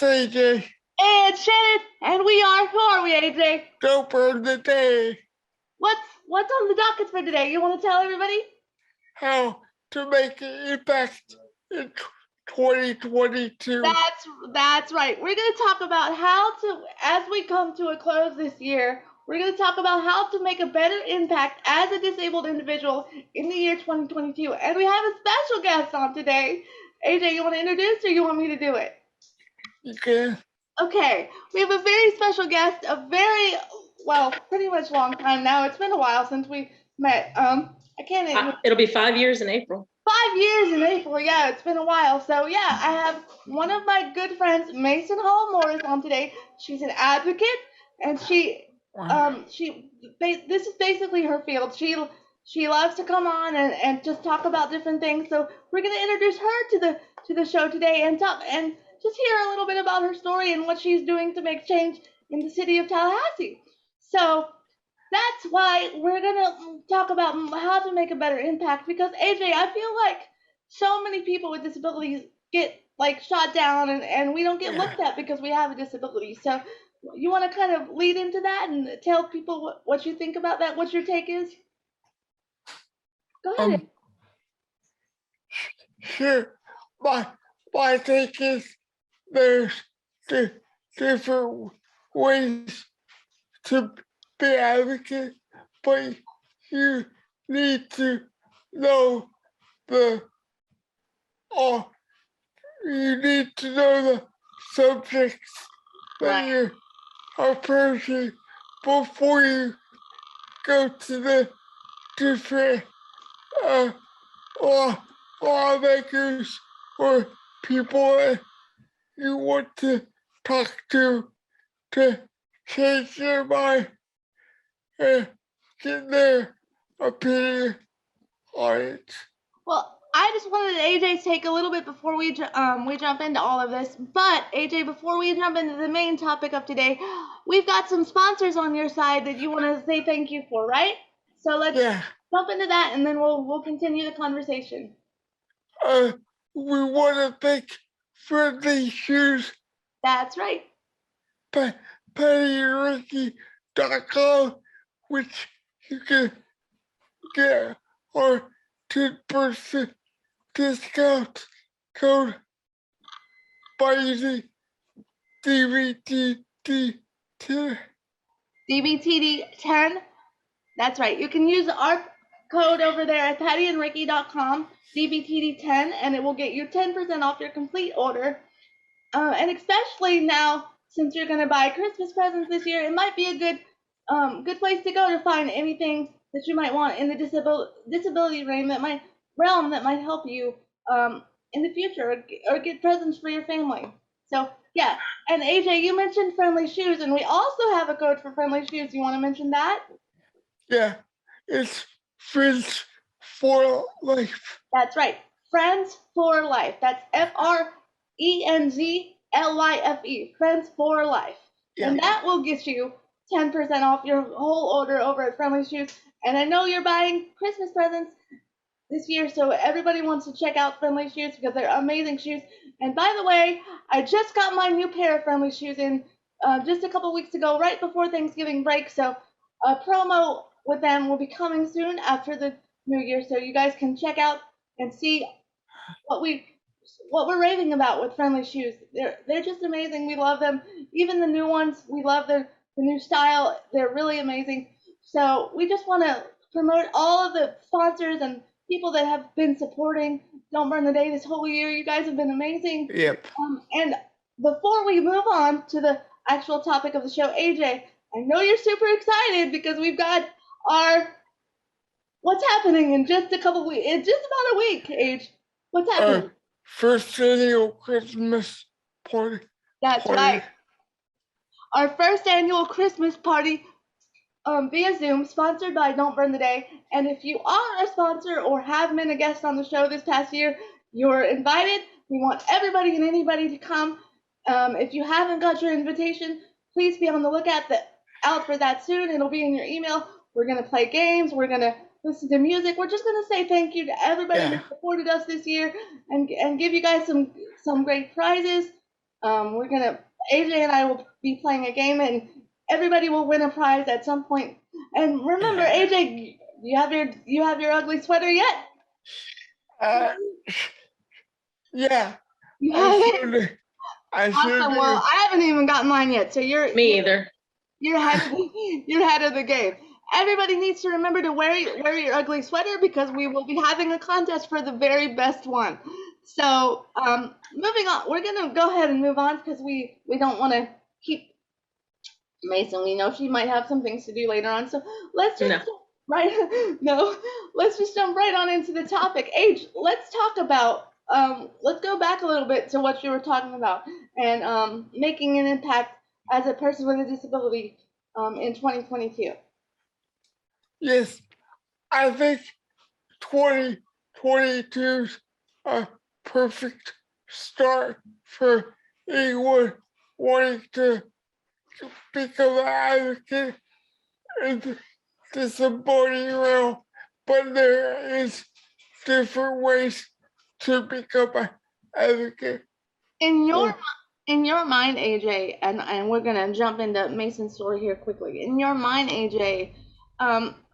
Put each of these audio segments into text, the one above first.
AJ. And Shannon, and we are, who are we, AJ? Don't burn the day. What's on the docket for today? You want to tell everybody? How to make an impact in 2022. That's right. We're going to talk about how to, as we come to a close this year, we're going to talk about how to make a better impact as a disabled individual in the year 2022. And we have a special guest on today. AJ, you want to introduce or you want me to do it? You can. Okay, we have a very special guest, pretty much long time now. It's been a while since we met. I can't even. It'll be 5 years in April. 5 years in April, yeah, it's been a while. So yeah, I have one of my good friends, Mason Hall Morris, on today. She's an advocate, and this is basically her field. She loves to come on and just talk about different things. So we're gonna introduce her to the show today and talk and just hear a little bit about her story and what she's doing to make change in the city of Tallahassee. So that's why we're gonna talk about how to make a better impact, because AJ, I feel like so many people with disabilities get like shot down and we don't get looked at because we have a disability. So you want to kind of lead into that and tell people what you think about that, what your take is? Go ahead. Sure. My take is there's different ways to be advocate, but you need to know the subjects that you're approaching before you go to the different lawmakers or people that you want to talk to change their mind and get their opinion on it. Well, I just wanted AJ's take a little bit before we jump into all of this. But AJ, before we jump into the main topic of today, we've got some sponsors on your side that you want to say thank you for, right? So let's jump into that, and then we'll continue the conversation. We want to thank Friendly Shoes. That's right. PattyandRicky.com, which you can get our 10% discount code by using DBTD10. DBTD10. That's right. You can use our code over there at pattyandricky.com, DBTD10, and it will get you 10% off your complete order. And especially now, since you're going to buy Christmas presents this year, it might be a good place to go to find anything that you might want in the disability realm that might help you in the future, or get presents for your family. So yeah, and AJ, you mentioned Friendly Shoes, and we also have a code for Friendly Shoes. You want to mention that? Yeah, it's Friends for Life. That's right, Friends for Life. That's FRENZLYFE, Friends for Life. Yeah. And that will get you 10% off your whole order over at Friendly Shoes. And I know you're buying Christmas presents this year, so everybody wants to check out Friendly Shoes because they're amazing shoes. And by the way, I just got my new pair of Friendly Shoes in just a couple weeks ago, right before Thanksgiving break. So a promo with them will be coming soon after the New Year, so you guys can check out and see what we're raving about with Friendly Shoes. They're just amazing. We love them. Even the new ones, we love the new style. They're really amazing. So we just want to promote all of the sponsors and people that have been supporting Don't Burn the Day this whole year. You guys have been amazing. Yep. And before we move on to the actual topic of the show, AJ, I know you're super excited because we've got our what's happening in just a couple weeks. In just about a week, AJ. What's happening? First annual Christmas party. That's right. Our first annual Christmas party via Zoom, sponsored by Don't Burn the Day. And if you are a sponsor or have been a guest on the show this past year, you're invited. We want everybody and anybody to come. If you haven't got your invitation, please be on the lookout out for that soon. It'll be in your email. We're going to play games. We're going to listen to music. We're just going to say thank you to everybody that supported us this year and give you guys some great prizes. AJ and I will be playing a game, and everybody will win a prize at some point. And remember, AJ, you have your ugly sweater yet? Uh, yeah, You I have it? should. I should. Awesome. Well, I haven't even gotten mine yet, so Me either. you're ahead of the game. Everybody needs to remember to wear your ugly sweater because we will be having a contest for the very best one. So, moving on, we're gonna go ahead and move on because we don't want to keep Mason. We know she might have some things to do later on, so let's just no, let's just jump right on into the topic. Age, let's talk about let's go back a little bit to what you were talking about and making an impact as a person with a disability in 2022. Yes, I think 2022 is a perfect start for anyone wanting to become an advocate in the disability realm, but there is different ways to become an advocate. In your mind, AJ, and we're gonna jump into Mason's story here quickly. In your mind, AJ,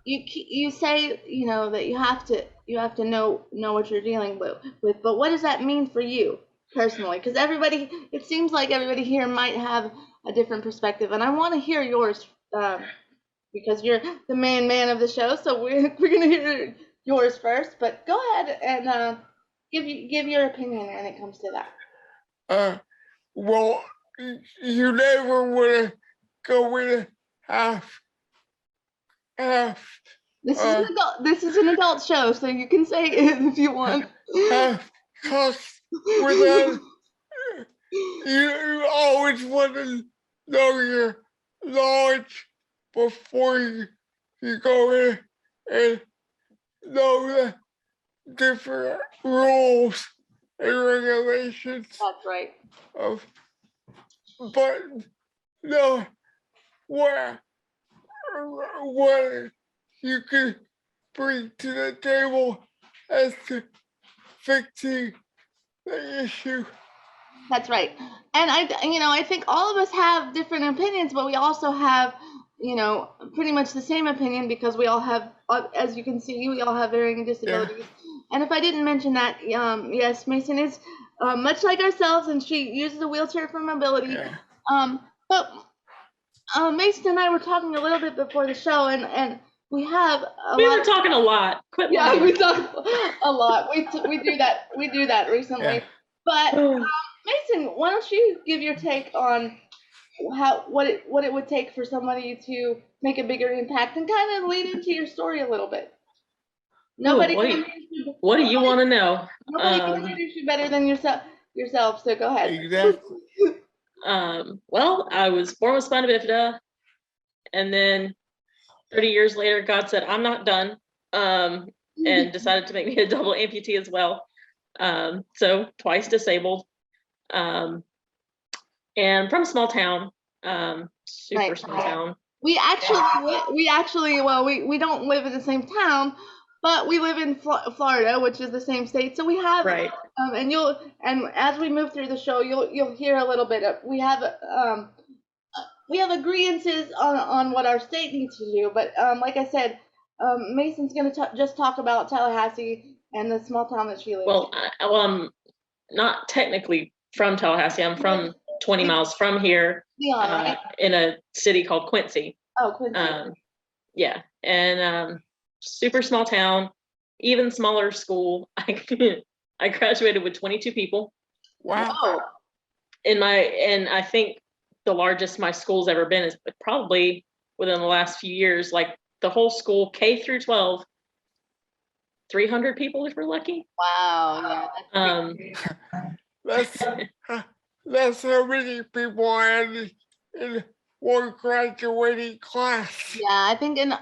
you say that you have to know what you're dealing with, but what does that mean for you personally? Because it seems like everybody here might have a different perspective, and I want to hear yours because you're the main man of the show. So we're gonna hear yours first. But go ahead and give your opinion when it comes to that. Well, you never want to go in half. This is an adult show, so you can say it if you want. Because without you always want to know your knowledge before you go in and know the different rules and regulations. That's right. But no, what you can bring to the table as to fixing the issue. That's right. And I think all of us have different opinions, but we also have, pretty much the same opinion because we all have, as you can see, we all have varying disabilities. Yeah. And if I didn't mention that, yes, Mason is much like ourselves, and she uses a wheelchair for mobility. Yeah. But Mason and I were talking a little bit before the show, and we were talking a lot. Quit lying. We talk a lot. We do that recently. Yeah. But Mason, why don't you give your take on what it would take for somebody to make a bigger impact and kind of lead into your story a little bit. What do you want to know? Nobody can introduce you better than yourself. So go ahead. Exactly. Well, I was born with spina bifida, and then 30 years later, God said, I'm not done, and decided to make me a double amputee as well. So twice disabled, and from a small town, super small town. We don't live in the same town, but we live in Florida, which is the same state. So we have right. And as we move through the show, you'll hear a little bit of we have agreeances on what our state needs to do. But like I said, Mason's going to just talk about Tallahassee and the small town that she lives in. I'm not technically from Tallahassee. I'm from 20 miles from here, right? In a city called Quincy. Oh, Quincy. Yeah, and super small town, even smaller school. I graduated with 22 people. Wow. And I think the largest my school's ever been is probably within the last few years, like the whole school, K through 12, 300 people if we're lucky. Wow. Yeah. That's how many people are in one graduating class. Yeah, I think in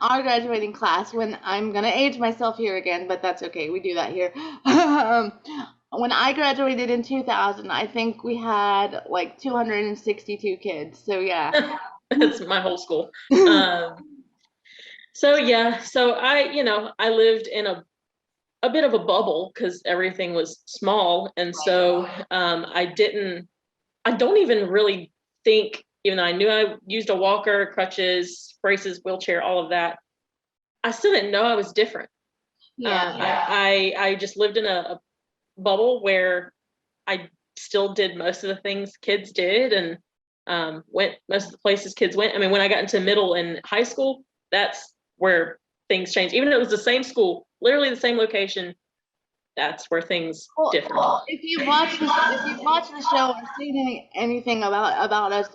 our graduating class, when I'm gonna age myself here again, but that's okay, we do that here. When I graduated in 2000, I think we had like 262 kids. So yeah, that's my whole school. So I lived in a bit of a bubble because everything was small, and so I didn't I don't even really think, even though I knew I used a walker, crutches, braces, wheelchair, all of that, I still didn't know I was different. I just lived in a bubble where I still did most of the things kids did, and went most of the places kids went. I mean, when I got into middle and high school, that's where things changed. Even though it was the same school, literally the same location, that's where things differed. If you watch the show or seen anything about us,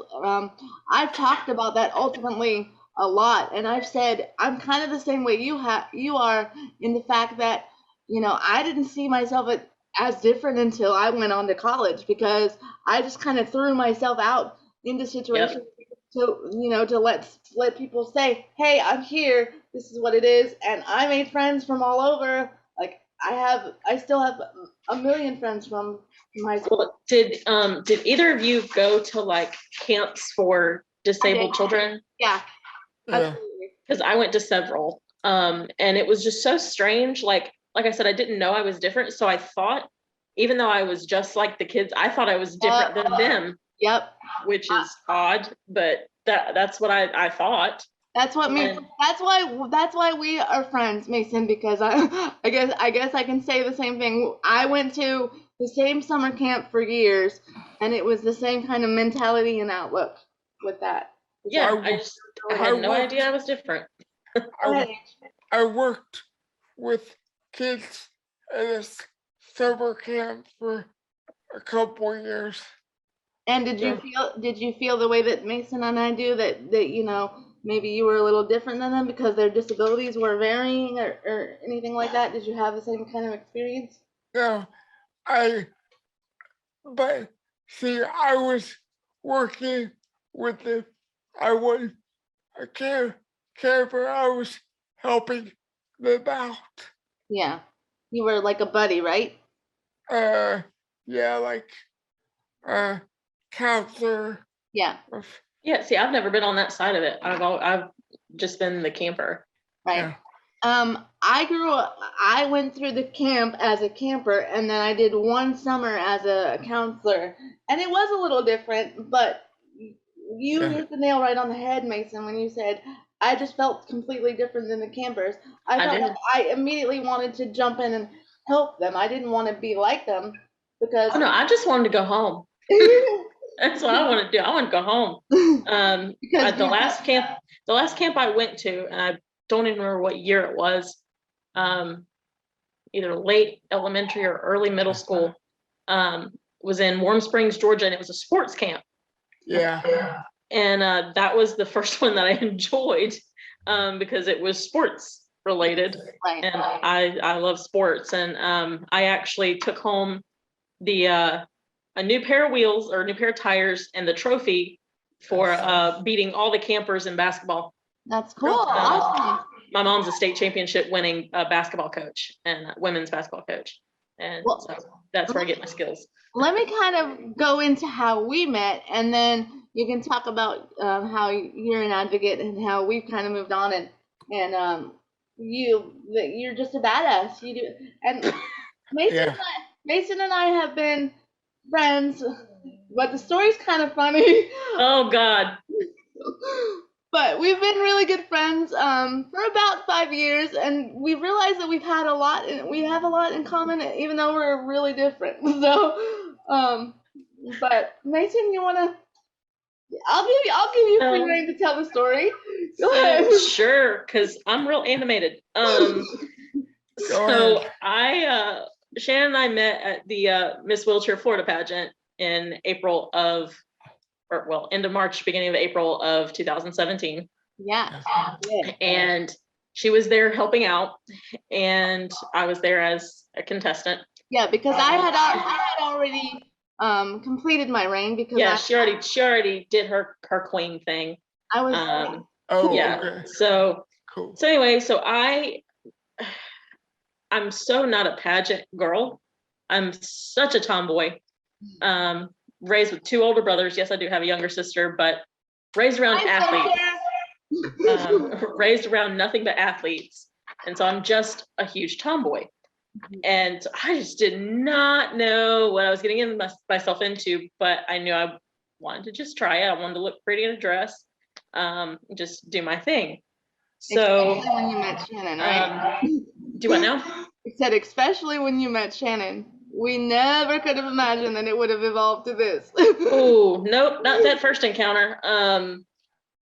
I've talked about that ultimately a lot, and I've said I'm kind of the same way you are, in the fact that, you know, I didn't see myself as different until I went on to college, because I just kind of threw myself out into situations to, you know, to let people say, hey, I'm here, this is what it is, and I made friends from all over. Like, I still have a million friends from high school. Well, did either of you go to like camps for disabled children? Yeah, absolutely. Because I went to several, and it was just so strange. Like I said, I didn't know I was different, so I thought, even though I was just like the kids, I thought I was different than them. Yep. Which is odd, but that's what I thought. That's what me. That's why we are friends, Mason. Because I guess I can say the same thing. I went to the same summer camp for years, and it was the same kind of mentality and outlook with that. Yeah, I had no idea I was different. I worked with kids at a summer camp for a couple of years. And did you feel the way that Mason and I do, that you know, maybe you were a little different than them because their disabilities were varying, or anything like that? Did you have the same kind of experience? No, but see, I was working with them. I was a camper. I was helping them out. Yeah, you were like a buddy, right? Yeah, like counselor. Yeah. Yeah. See, I've never been on that side of it. I've just been the camper. Right. Yeah. I went through the camp as a camper, and then I did one summer as a counselor, and it was a little different, but you hit the nail right on the head, Mason, when you said, I just felt completely different than the campers. I felt like I immediately wanted to jump in and help them. I didn't want to be like them, because no, I just wanted to go home. That's what I want to do. I want to go home. The last camp I went to, and I don't even remember what year it was, either late elementary or early middle school, was in Warm Springs, Georgia, and it was a sports camp. Yeah. And that was the first one that I enjoyed, because it was sports related. Right. And I love sports. And I actually took home a new pair of wheels, or a new pair of tires, and the trophy for beating all the campers in basketball. That's cool. Awesome. My mom's a state championship winning basketball coach and women's basketball coach. And so that's where I get my skills. Let me kind of go into how we met, and then you can talk about how you're an advocate and how we've kind of moved on, and you're just a badass. You do, and Mason and I have been friends, but the story's kind of funny. Oh God. But we've been really good friends for about 5 years, and we realized that we have a lot in common, even though we're really different. So, but Mason, you wanna? I'll give you free rein to tell the story. Go ahead. Sure, because I'm real animated. So Shannon and I met at the Miss Wheelchair Florida pageant in end of March, beginning of April of 2017. Yeah. And she was there helping out, and I was there as a contestant. Yeah, because I had already completed my reign, because she already did her queen thing. I was Okay. So cool. So anyway, so I'm so not a pageant girl. I'm such a tomboy. Raised with 2 older brothers. Yes, I do have a younger sister, but raised around athletes. Raised around nothing but athletes. And so I'm just a huge tomboy. And I just did not know what I was getting myself into, but I knew I wanted to just try it. I wanted to look pretty in a dress, just do my thing. So especially when you met Shannon, right? Do I know? I said, especially when you met Shannon. We never could have imagined that it would have evolved to this. Oh, nope, not that first encounter.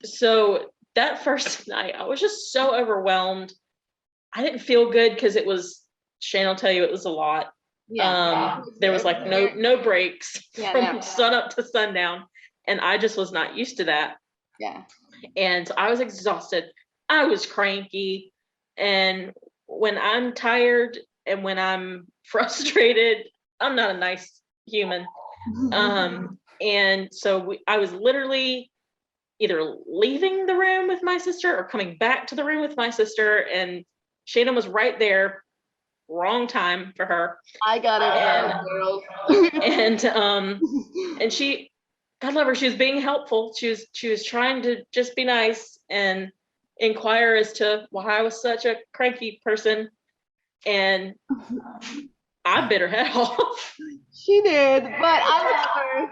So that first night, I was just so overwhelmed. I didn't feel good because it was, Shane will tell you it was a lot. Yeah. There was like no breaks from no. sun up to sundown. And I just was not used to that. Yeah. And I was exhausted. I was cranky. And when I'm tired and when I'm frustrated, I'm not a nice human. And so I was literally either leaving the room with my sister or coming back to the room with my sister, and Shannon was right there, wrong time for her. I got it, and she, God love her, she was being helpful. She was trying to just be nice and inquire as to why I was such a cranky person, and I bit her head off. She did, but I love her.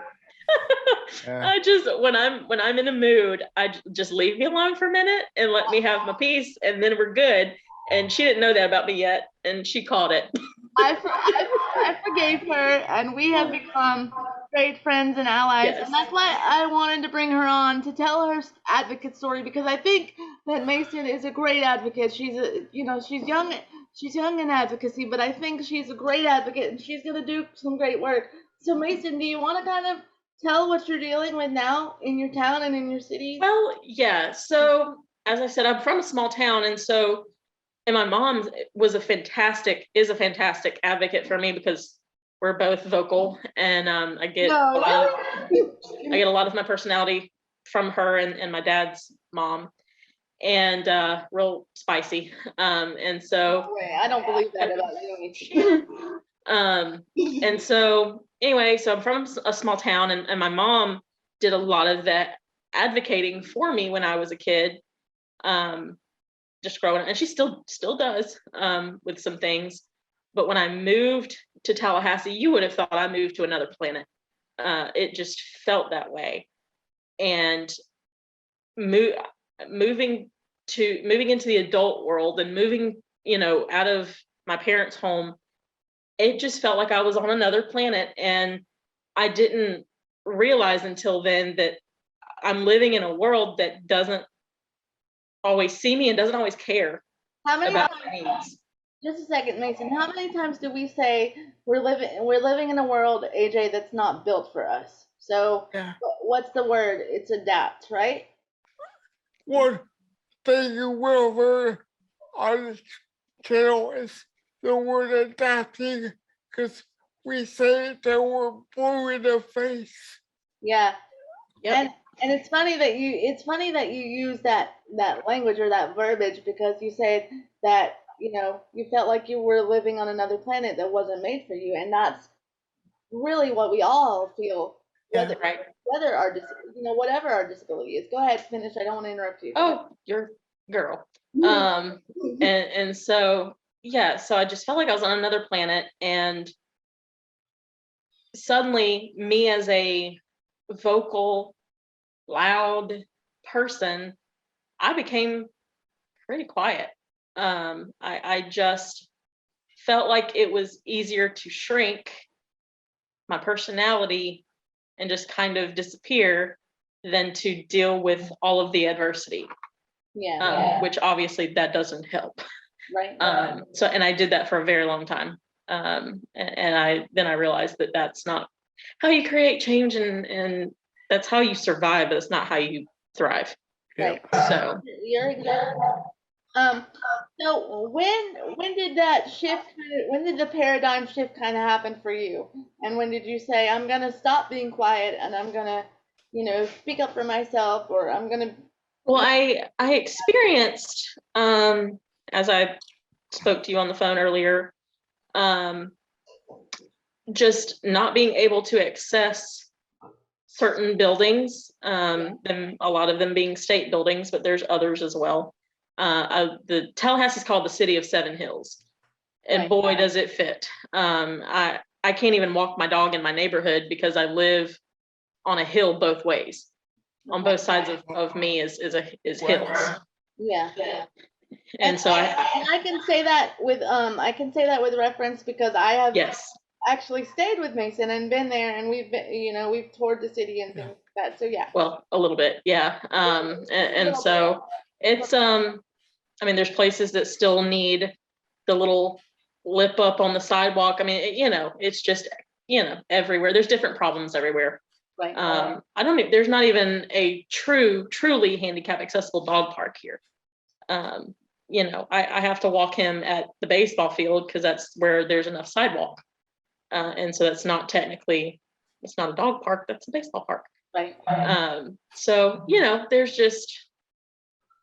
I just, when I'm in a mood, I just leave me alone for a minute and let me have my peace, and then we're good. And she didn't know that about me yet, and she caught it. I forgave her, and we have become great friends and allies. Yes. And that's why I wanted to bring her on to tell her advocate story, because I think that Mason is a great advocate. She's she's young in advocacy, but I think she's a great advocate, and she's going to do some great work. So Mason, do you want to kind of tell what you're dealing with now in your town and in your city? Well, yeah. So as I said, I'm from a small town, and my mom is a fantastic advocate for me, because we're both vocal, and I get a lot of my personality from her and my dad's mom, and real spicy. And so I don't believe that about you. And so anyway, so I'm from a small town, and my mom did a lot of that advocating for me when I was a kid, just growing up, and she still does with some things. But when I moved to Tallahassee, you would have thought I moved to another planet. It just felt that way. And moving into the adult world and moving, out of my parents' home, it just felt like I was on another planet. And I didn't realize until then that I'm living in a world that doesn't always see me and doesn't always care about my needs. Just a second, Mason. How many times do we say we're living in a world, AJ, that's not built for us? So what's the word? It's adapt, right? One thing you will learn on this channel is the word adapting, because we say it that we're blue in the face. Yeah. Yep. And it's funny that you use that language or that verbiage, because you said that you felt like you were living on another planet that wasn't made for you, and that's really what we all feel, whether our whatever our disability is. Go ahead, finish. I don't want to interrupt you. Oh, you're girl. And so so I just felt like I was on another planet, and suddenly me as a vocal, loud person, I became pretty quiet. I just felt like it was easier to shrink my personality and just kind of disappear than to deal with all of the adversity. Which obviously that doesn't help. Right. And I did that for a very long time. And I realized that that's not how you create change, and that's how you survive, but it's not how you thrive. Right. So you're exactly. So when did that shift? When did the paradigm shift kind of happen for you? And when did you say, I'm gonna stop being quiet and I'm gonna, speak up for myself, or I'm gonna? Well, I experienced, as I spoke to you on the phone earlier, just not being able to access certain buildings, them, a lot of them being state buildings, but there's others as well. The Tallahassee is called the City of Seven Hills. and Right. boy, does it fit. I can't even walk my dog in my neighborhood because I live on a hill both ways. On both sides of me is hills. Yeah. And so I can say that with reference because I have yes. actually stayed with Mason and been there, and we've toured the city and things like that. So yeah. Well, a little bit, yeah. And so it's I mean, there's places that still need the little lip up on the sidewalk. I mean, it's just everywhere. There's different problems everywhere. Right. There's not even a truly handicap accessible dog park here. I have to walk him at the baseball field because that's where there's enough sidewalk. And so it's not a dog park, that's a baseball park. Right. So, there's just,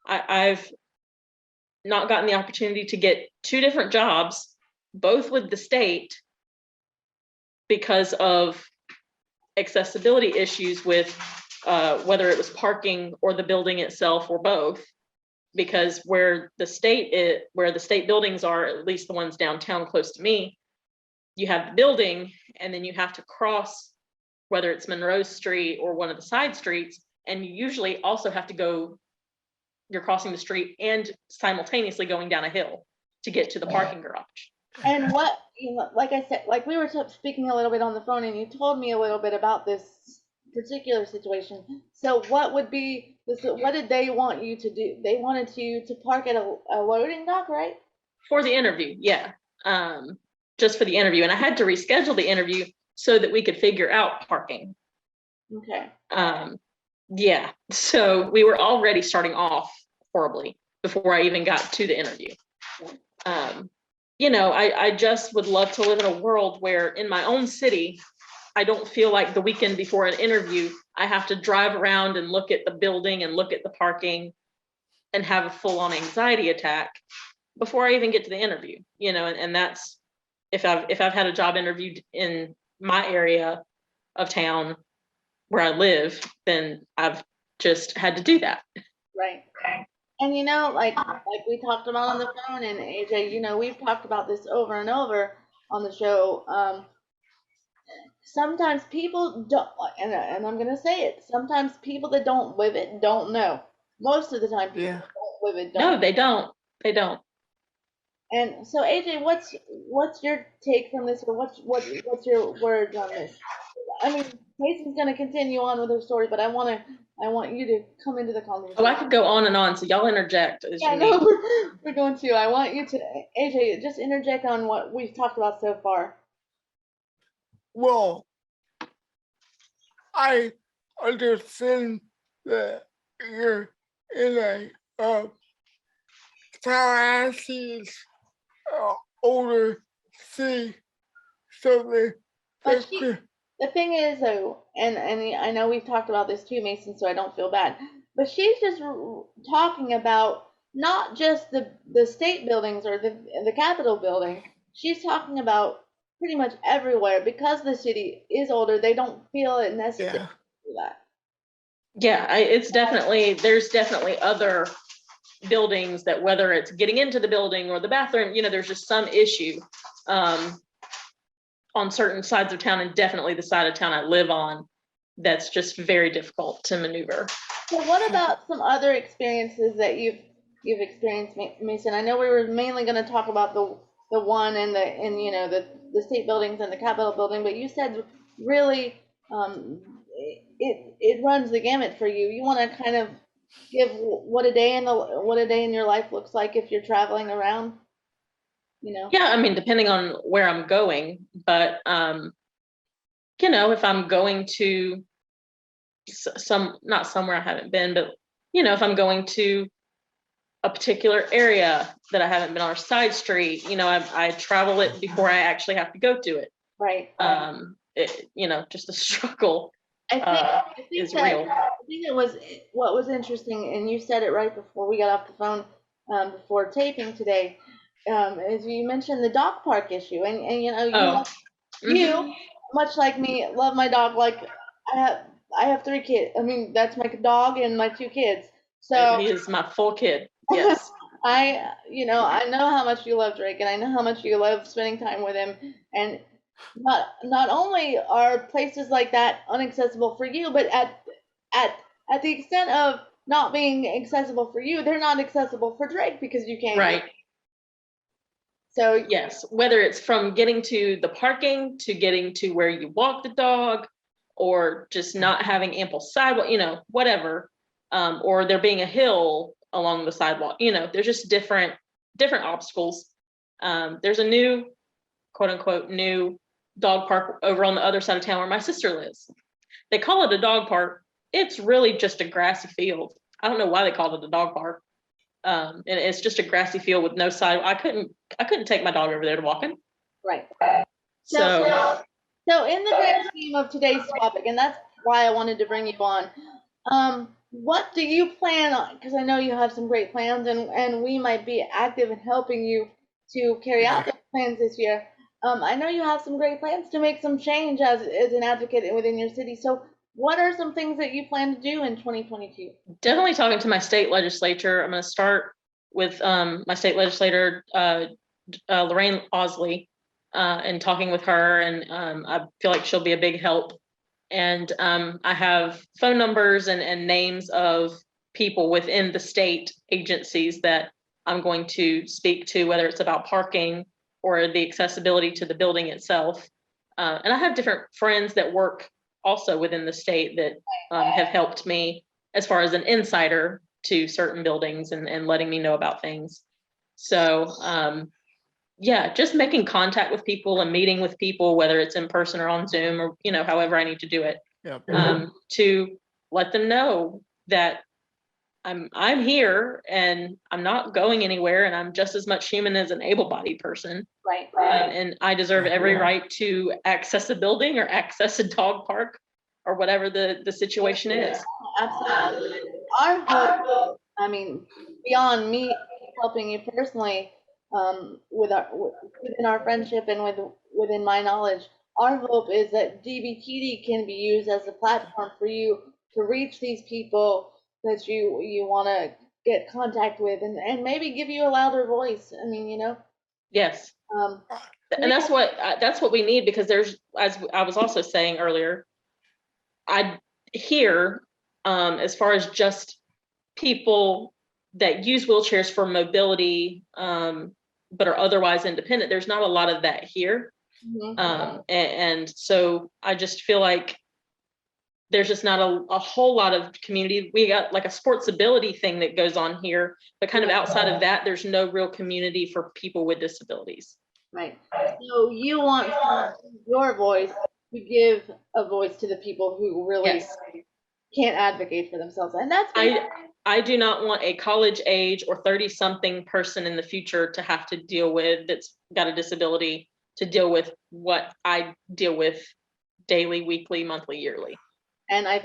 I've not gotten the opportunity to get 2 different jobs, both with the state, because of accessibility issues with whether it was parking or the building itself or both. Because where the state buildings are, at least the ones downtown close to me, you have the building and then you have to cross, whether it's Monroe Street or one of the side streets, and you usually also have to you're crossing the street and simultaneously going down a hill to get to the parking garage. And what, like I said, like we were speaking a little bit on the phone, and you told me a little bit about this particular situation. So what did they want you to do? They wanted you to park at a loading dock, right? For the interview, yeah. Just for the interview. And I had to reschedule the interview so that we could figure out parking. Okay. Yeah. So we were already starting off horribly before I even got to the interview. I just would love to live in a world where in my own city, I don't feel like the weekend before an interview, I have to drive around and look at the building and look at the parking and have a full-on anxiety attack before I even get to the interview, and that's if I've had a job interview in my area of town where I live, then I've just had to do that. Right. And like we talked about on the phone, and AJ, we've talked about this over and over on the show. Sometimes people don't, and I'm gonna say it. Sometimes people that don't live it don't know. Most of the time, people that don't live it don't. No, they don't. They don't. And so, AJ, what's your take from this, or what's your words on this? I mean, Mason's gonna continue on with her story, but I want you to come into the conversation. Oh, I could go on and on, so y'all interject as you need. We're going to. I want you to, AJ, just interject on what we've talked about so far. Well, I understand that you're in a Tallahassee's older city, so the thing is, though, and I know we've talked about this too, Mason, so I don't feel bad, but she's just talking about not just the state buildings or the Capitol building. She's talking about pretty much everywhere, because the city is older. They don't feel it necessary to do that. Yeah, there's definitely other buildings that, whether it's getting into the building or the bathroom, there's just some issue on certain sides of town, and definitely the side of town I live on, that's just very difficult to maneuver. So what about some other experiences that you've experienced, Mason? I know we were mainly going to talk about the one and the state buildings and the Capitol building, but you said really it runs the gamut for you. You want to kind of give what a day in your life looks like if you're traveling around, Yeah, I mean, depending on where I'm going, but if I'm going to not somewhere I haven't been, but if I'm going to a particular area that I haven't been on, a side street, I travel it before I actually have to go to it. Right. Just the struggle I think is real. I think what was interesting, and you said it right before we got off the phone, before taping today, is you mentioned the dog park issue, and you, much like me, love my dog. Like I have 3 kids. I mean, that's my dog and my 2 kids. So he is my full kid. Yes. I know how much you love Drake, and I know how much you love spending time with him. And not only are places like that inaccessible for you, but at at the extent of not being accessible for you, they're not accessible for Drake because you can't. Right. So yes, whether it's from getting to the parking to getting to where you walk the dog, or just not having ample sidewalk, whatever, or there being a hill along the sidewalk, there's just different obstacles. There's a new, quote unquote, new dog park over on the other side of town where my sister lives. They call it a dog park. It's really just a grassy field. I don't know why they called it a dog park. And it's just a grassy field with no sidewalk. I couldn't take my dog over there to walk in. Right. So in the grand scheme of today's topic, and that's why I wanted to bring you on, what do you plan on? Because I know you have some great plans, and we might be active in helping you to carry out those plans this year. I know you have some great plans to make some change as an advocate within your city. So what are some things that you plan to do in 2022? Definitely talking to my state legislature. I'm going to start with my state legislator, Lorraine Osley, and talking with her. And I feel like she'll be a big help. And I have phone numbers and names of people within the state agencies that I'm going to speak to, whether it's about parking or the accessibility to the building itself. And I have different friends that work also within the state that have helped me as far as an insider to certain buildings and letting me know about things. So yeah, just making contact with people and meeting with people, whether it's in person or on Zoom or, however I need to do it, to let them know that I'm here and I'm not going anywhere, and I'm just as much human as an able-bodied person. Right. And I deserve every right to access a building or access a dog park or whatever the situation is. Absolutely. Our hope, beyond me helping you personally, within our friendship and within my knowledge, our hope is that DBTD can be used as a platform for you to reach these people that you want to get contact with, and maybe give you a louder voice. Yes. And that's what we need, because there's, as I was also saying earlier, I hear as far as just people that use wheelchairs for mobility, but are otherwise independent, there's not a lot of that here. And so I just feel like there's just not a whole lot of community. We got like a sports ability thing that goes on here, but kind of outside of that, there's no real community for people with disabilities. Right. So you want your voice to give a voice to the people who really can't advocate for themselves. And that's I do not want a college age or 30-something person in the future to have to deal with, that's got a disability, to deal with what I deal with daily, weekly, monthly, yearly. And I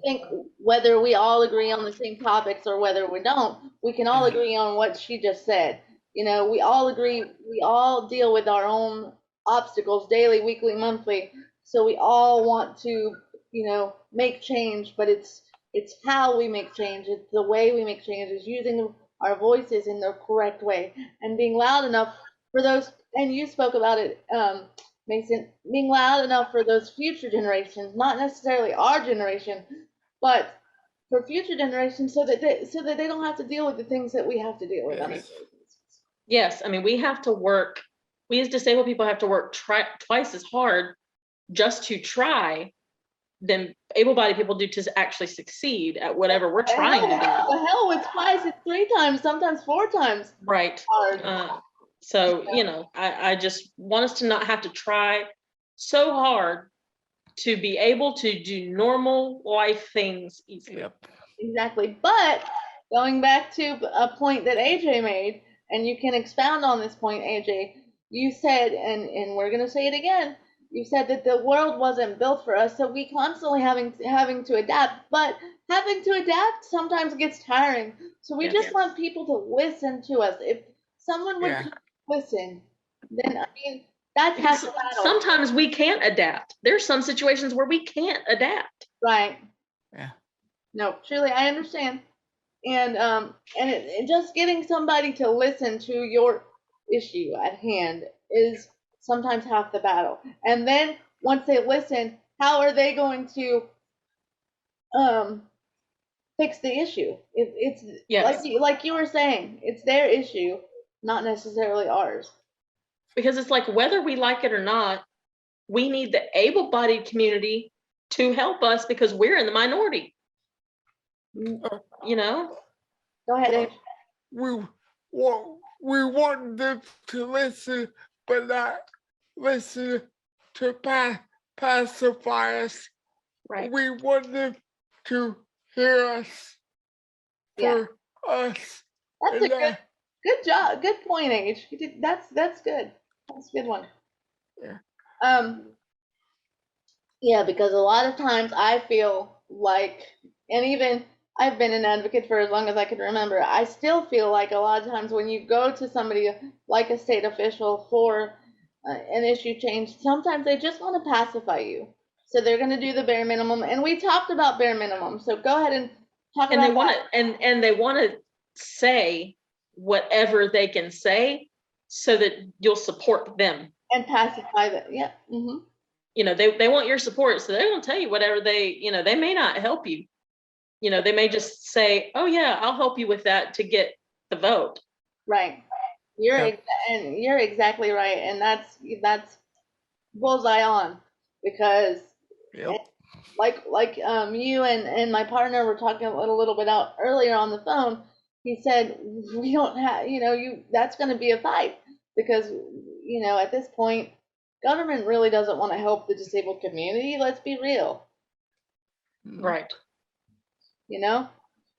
think whether we all agree on the same topics or whether we don't, we can all agree on what she just said. We all agree, we all deal with our own obstacles daily, weekly, monthly. So we all want to, make change, but it's how we make change. It's the way we make change, is using our voices in the correct way and being loud enough for those, and you spoke about it, Mason, being loud enough for those future generations, not necessarily our generation, but for future generations, so that they don't have to deal with the things that we have to deal with. Yes, we have to work. We as disabled people have to work twice as hard just to try than able-bodied people do to actually succeed at whatever we're trying to do. The hell with twice, it's 3 times, sometimes 4 times. Right. So, I just want us to not have to try so hard to be able to do normal life things easily. Exactly. But going back to a point that AJ made, and you can expound on this point, AJ, you said, and we're going to say it again, you said that the world wasn't built for us, so we constantly having to adapt, but having to adapt sometimes gets tiring. So we just want people to listen to us. If someone would listen, then that's half the battle. Sometimes we can't adapt. There's some situations where we can't adapt. Right. Yeah. No, truly, I understand. and just getting somebody to listen to your issue at hand is sometimes half the battle. And then once they listen, how are they going to fix the issue? It's Yes. like you were saying, it's their issue, not necessarily ours. Because it's like, whether we like it or not, we need the able-bodied community to help us because we're in the minority. You know? Go ahead, Age. We want them to listen, but not listen to pacify us. Right. We want them to hear us for us. That's a good job. Good point, Age. You did, that's good. That's a good one. Yeah. Yeah, because a lot of times I feel like, and even I've been an advocate for as long as I can remember, I still feel like a lot of times when you go to somebody like a state official for an issue change, sometimes they just want to pacify you. So they're going to do the bare minimum. And we talked about bare minimum. So go ahead and talk And about they want to, and they want to say whatever they can say so that you'll support them. And pacify them. Yeah. Mm-hmm. You know, they want your support, so they won't tell you whatever they may not help you. You know, they may just say, oh yeah, I'll help you with that to get the vote. Right. You're exactly right. And that's bullseye on, because like you and my partner were talking a little bit out earlier on the phone. He said, we don't have, that's going to be a fight, because at this point, government really doesn't want to help the disabled community. Let's be real. Right.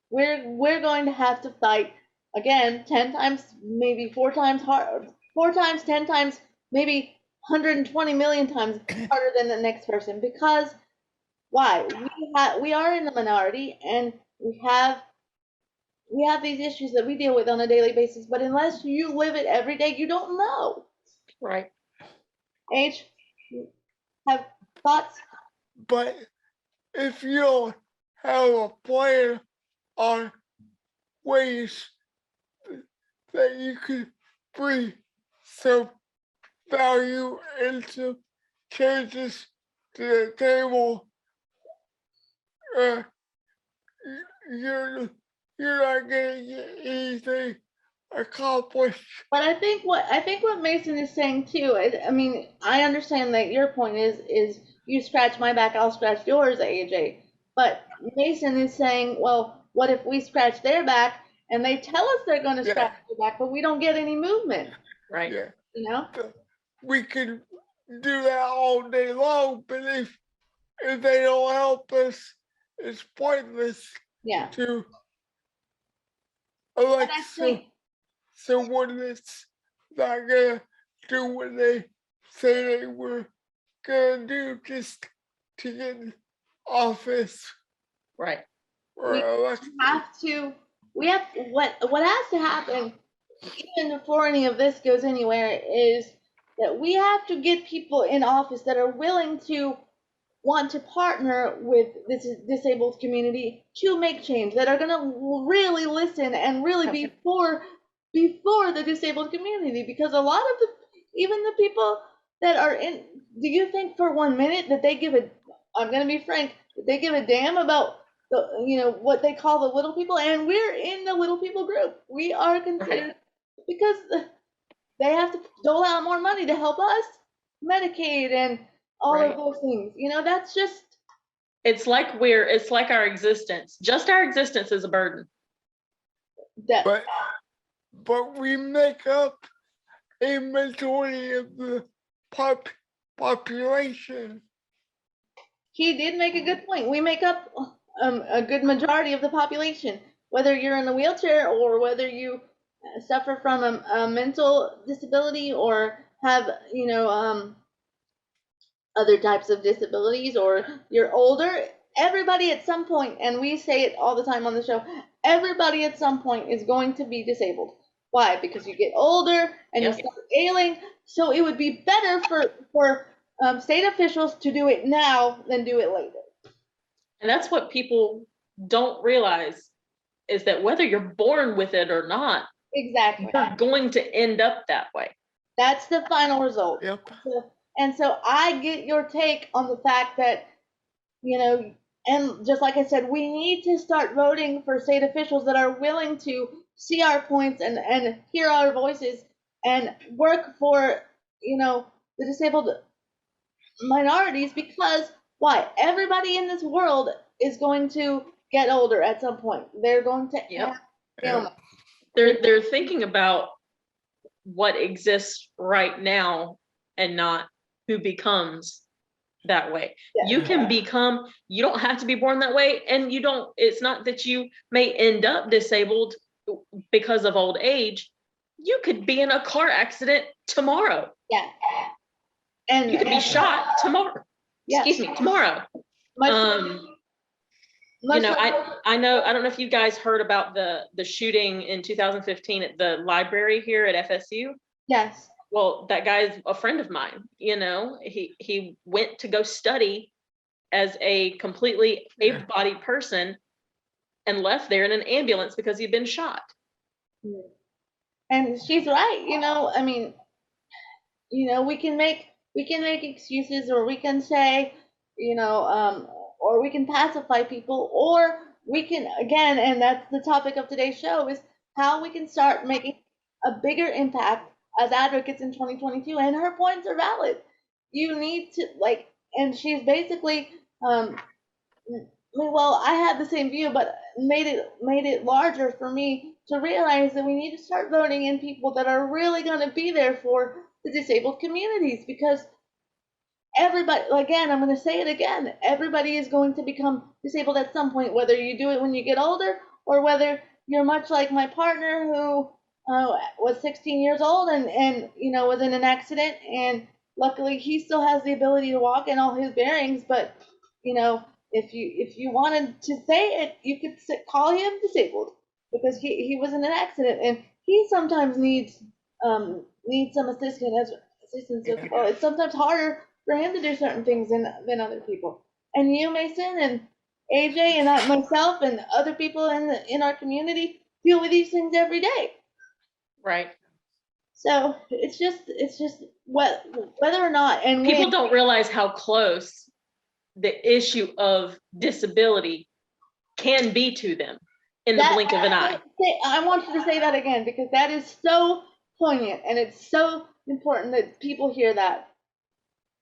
We're going to have to fight again 10 times, maybe 4 times hard, 4 times, 10 times, maybe 120 million times harder than the next person. Because why? We are in the minority, and we have these issues that we deal with on a daily basis, but unless you live it every day, you don't know. Right. H, have thoughts? But if you don't have a plan on ways that you could bring some value and some changes to the table, you're not gonna get anything accomplished. But I think what Mason is saying too. I mean, I understand that your point is you scratch my back, I'll scratch yours, AJ. But Mason is saying, well, what if we scratch their back and they tell us they're going to scratch their back, but we don't get any movement? Right. Yeah. We can do that all day long, but if they don't help us, it's pointless. Yeah. To elect someone that's not gonna do what they say they were gonna do just to get in office. Right. Or we have what has to happen, even before any of this goes anywhere, is that we have to get people in office that are willing to want to partner with this disabled community to make change, that are going to really listen and really be for the disabled community. Because a lot of even the people that are in, do you think for 1 minute that they give a, I'm going to be frank, they give a damn about what they call the little people? And we're in the little people group. We are considered, because they have to dole out more money to help us, Medicaid and all of those things. That's just, it's like our existence. Just our existence is a burden. But we make up a majority of the population. He did make a good point. We make up a good majority of the population, whether you're in a wheelchair or whether you suffer from a mental disability or have other types of disabilities, or you're older. Everybody at some point, and we say it all the time on the show, everybody at some point is going to be disabled. Why? Because you get older and you start ailing. So it would be better for state officials to do it now than do it later. And that's what people don't realize. is that whether you're born with it or not, Exactly. you're going to end up that way. That's the final result. Yep. And so I get your take on the fact that, and just like I said, we need to start voting for state officials that are willing to see our points and hear our voices and work for, the disabled minorities, because why? Everybody in this world is going to get older at some point. They're going to have ailments. They're thinking about what exists right now and not who becomes that way. You can become, you don't have to be born that way, and it's not that you may end up disabled because of old age. You could be in a car accident tomorrow. Yeah. And you could be shot tomorrow. Yeah. Excuse me, tomorrow. I don't know if you guys heard about the shooting in 2015 at the library here at FSU. Yes. Well, that guy's a friend of mine. He went to go study as a completely able-bodied person and left there in an ambulance because he'd been shot. And she's right. I mean, we can make excuses, or we can say, or we can pacify people, or we can, again, and that's the topic of today's show, is how we can start making a bigger impact as advocates in 2022. And her points are valid. You need to, and she's basically, well, I had the same view, but made it larger for me to realize that we need to start voting in people that are really going to be there for the disabled communities, because everybody, again, I'm going to say it again, everybody is going to become disabled at some point, whether you do it when you get older, or whether you're much like my partner, who was 16 years old and was in an accident, and luckily he still has the ability to walk and all his bearings. But if you wanted to say it, you could call him disabled, because he was in an accident, and he sometimes needs some assistance. Well, it's sometimes harder for him to do certain things than other people. And you, Mason, and AJ, and myself, and other people in our community deal with these things every day. Right. So it's just whether or not, and people don't realize how close the issue of disability can be to them in the blink of an eye. I want you to say that again, because that is so poignant, and it's so important that people hear that.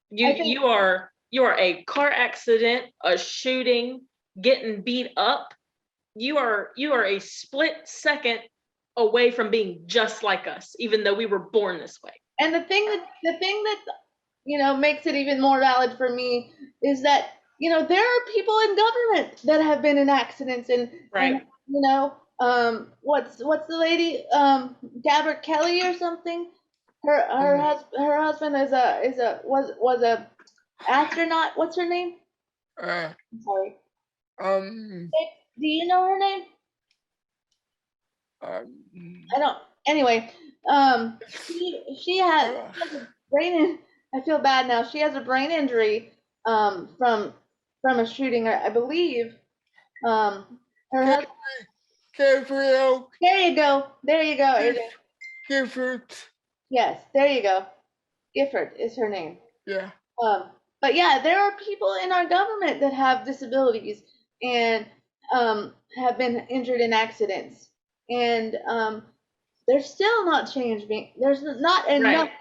You are a car accident, a shooting, getting beat up. You are a split second away from being just like us, even though we were born this way. And the thing that makes it even more valid for me is that there are people in government that have been in accidents, and right. And, what's the lady, Gabbard Kelly or something? Her husband was a astronaut. What's her name? I'm sorry. Do you know her name? I don't. Anyway, she has a brain. I feel bad now. She has a brain injury from a shooting, I believe. Her husband. Gabriel. There you go, AJ. Gifford. Yes, there you go. Gifford is her name. Yeah. But yeah, there are people in our government that have disabilities and have been injured in accidents, and there's still not change being. There's not enough. Right.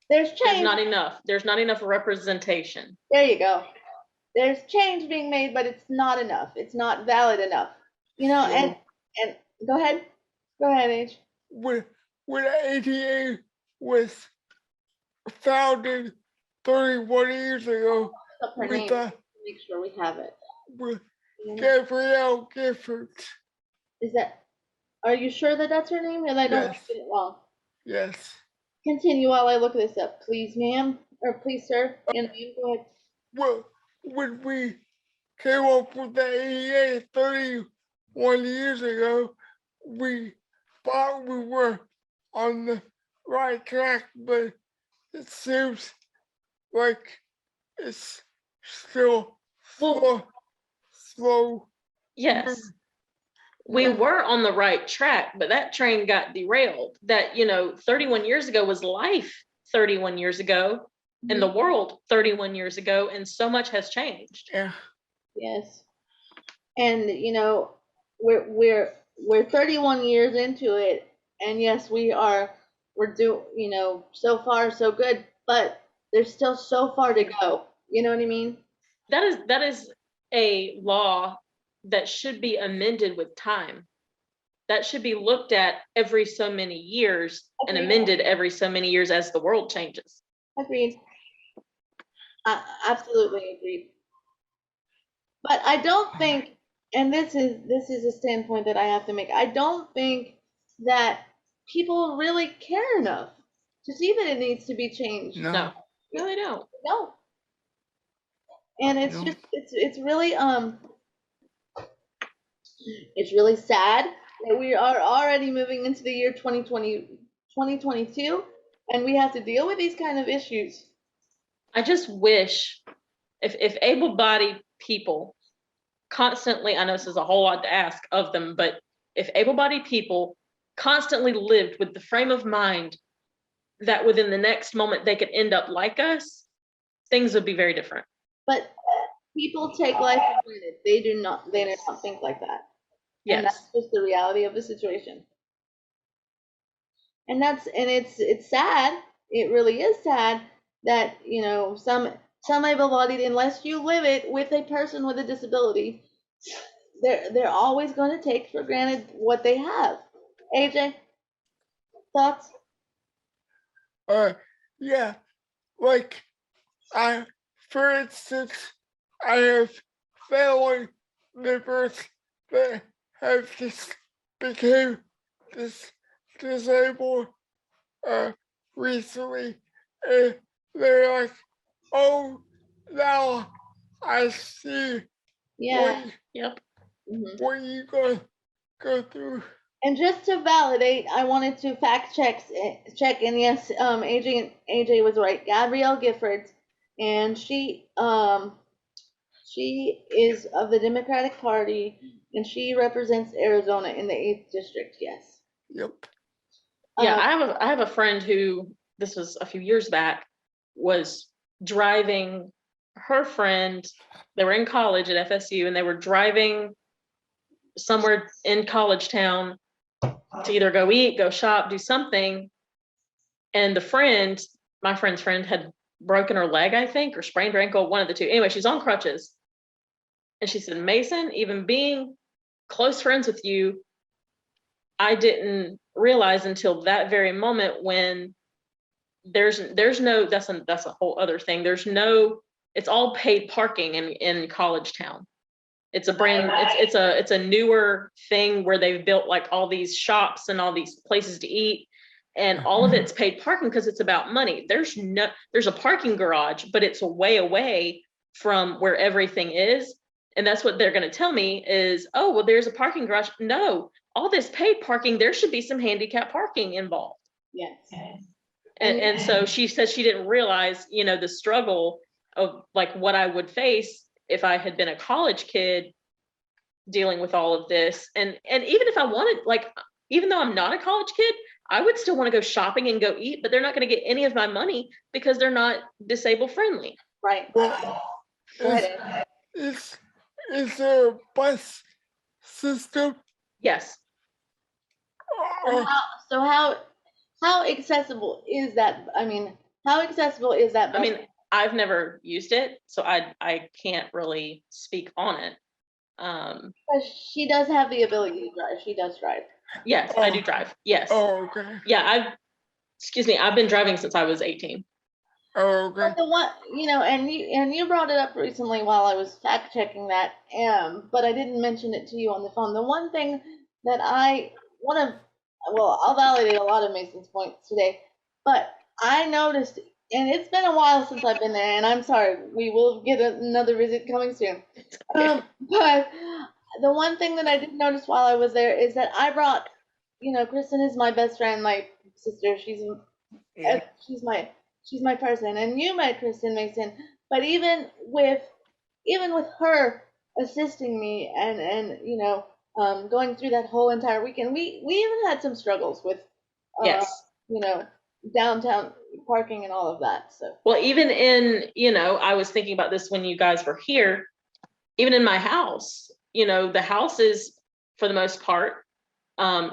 There's change. There's not enough. There's not enough representation. There you go. There's change being made, but it's not enough. It's not valid enough. And go ahead, Age. When ADA was founded 31 years ago, make sure we have it. With Gabrielle Gifford. Are you sure that that's her name? And I don't get it wrong. Yes. Continue while I look this up, please, ma'am, or please, sir. And go ahead. Well, when we came up with the ADA 31 years ago, we thought we were on the right track, but it seems like it's still slow. Yes. we were on the right track, but that train got derailed. That, 31 years ago was life 31 years ago in the world 31 years ago, and so much has changed. Yeah. Yes. And we're 31 years into it, and yes, we're so far so good, but there's still so far to go. You know what I mean? That is a law that should be amended with time. That should be looked at every so many years and amended every so many years as the world changes. Agreed. Absolutely agreed. But I don't think, and this is a standpoint that I have to make. I don't think that people really care enough to see that it needs to be changed. No, they don't. No. And it's just it's really sad that we are already moving into the year 2022, and we have to deal with these kind of issues. I just wish if able-bodied people constantly, I know this is a whole lot to ask of them, but if able-bodied people constantly lived with the frame of mind that within the next moment they could end up like us, things would be very different. But people take life for granted. They do not think like that. Yes. And that's just the reality of the situation. And it's sad. It really is sad that, some able-bodied, unless you live it with a person with a disability, they're always going to take for granted what they have. AJ, thoughts? Yeah, like for instance, I have family members that have just became disabled recently, and they're like, oh, now I see Yeah. what you go through. And just to validate, I wanted to fact check, and yes, AJ was right. Gabrielle Giffords, and she is of the Democratic Party, and she represents Arizona in the 8th district. Yes. Yep. Yeah, I have a friend who, this was a few years back, was driving her friend. They were in college at FSU, and they were driving somewhere in college town to either go eat, go shop, do something. And my friend's friend, had broken her leg, I think, or sprained her ankle, one of the two. Anyway, she's on crutches. And she said, Mason, even being close friends with you, I didn't realize until that very moment when there's no, that's a whole other thing. It's all paid parking in college town. It's a newer thing where they've built like all these shops and all these places to eat, and all of it's paid parking because it's about money. There's a parking garage, but it's way away from where everything is. And that's what they're going to tell me is, oh, well, there's a parking garage. No, all this paid parking, there should be some handicap parking involved. Yes. And so she said she didn't realize, the struggle of like what I would face if I had been a college kid dealing with all of this. And even if I wanted, like, even though I'm not a college kid, I would still want to go shopping and go eat, but they're not going to get any of my money because they're not disabled friendly. Right. Well, is there a bus system? Yes. So how accessible is that? I mean, how accessible is that bus? I mean, I've never used it, so I can't really speak on it. She does have the ability to drive. She does drive. Yes, I do drive. Yes. Oh, okay. Yeah, I've been driving since I was 18. Oh, okay. But the one, and you brought it up recently while I was fact checking that, but I didn't mention it to you on the phone. The one thing that I want to, well, I'll validate a lot of Mason's points today, but I noticed, and it's been a while since I've been there, and I'm sorry, we will get another visit coming soon. But the one thing that I did notice while I was there is that I brought, Kristen is my best friend, my sister. She's my person, and you met Kristen, Mason. But even with her assisting me and going through that whole entire weekend. We even had some struggles with, Yes. you know, downtown parking and all of that. So Well, even in, I was thinking about this when you guys were here, even in my house, the house is, for the most part,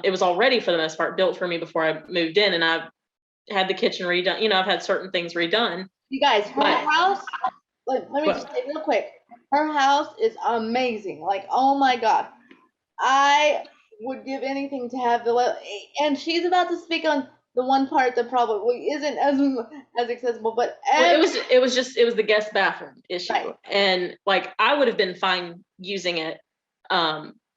it was already for the most part built for me before I moved in, and I've had the kitchen redone. I've had certain things redone. you guys, her house, let me What? just say real quick, her house is amazing. Like, oh my God, I would give anything to have and she's about to speak on the one part that probably isn't as accessible, but Well, it was the guest bathroom issue, right. And like I would have been fine using it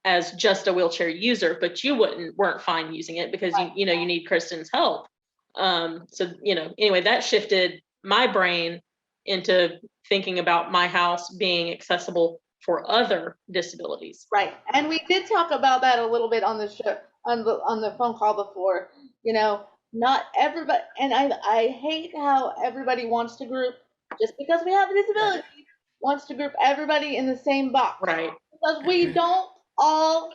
as just a wheelchair user, but you weren't fine using it because right. you need Kristen's help. So anyway, that shifted my brain into thinking about my house being accessible for other disabilities. Right, and we did talk about that a little bit on the show, on the phone call before. Not everybody, and I hate how everybody wants to group, just because we have a disability, wants to group everybody in the same box. Right. Because we don't all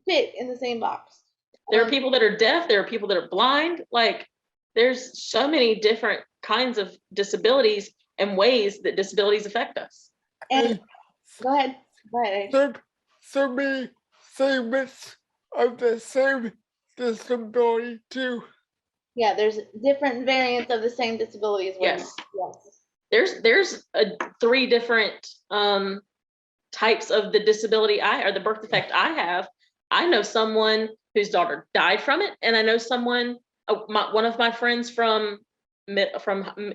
fit in the same box. There are people that are deaf, there are people that are blind. Like, there's so many different kinds of disabilities and ways that disabilities affect us. And go ahead. So many segments of the same disability too. Yeah, there's different variants of the same disability as well. Yes. There's 3 different types of the disability or the birth defect I have. I know someone whose daughter died from it, and I know someone, one of my friends from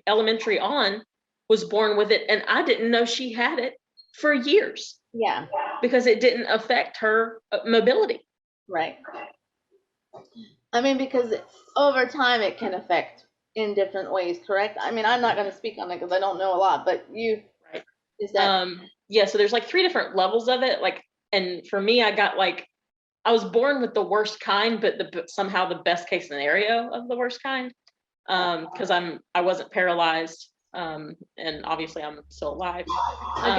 elementary on was born with it, and I didn't know she had it for years. Yeah. Because it didn't affect her mobility. Right. I mean, because over time it can affect in different ways, correct? I mean, I'm not going to speak on it because I don't know a lot, but you, right. Is that? Yeah, so there's like 3 different levels of it. Like, and for me, I was born with the worst kind, but somehow the best case scenario of the worst kind. Because I wasn't paralyzed. And obviously I'm still alive. God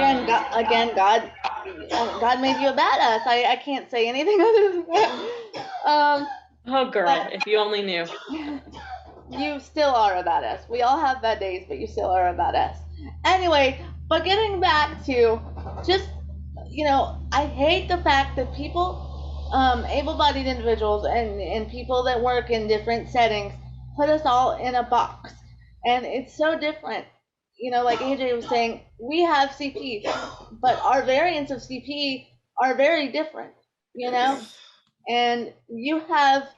made you a badass. I can't say anything other than that. Oh girl, if you only knew. You still are a badass. We all have bad days, but you still are a badass. Anyway, but getting back to just, I hate the fact that people, able-bodied individuals and people that work in different settings put us all in a box. And it's so different. Like AJ was saying, we have CP, but our variants of CP are very different, and you have,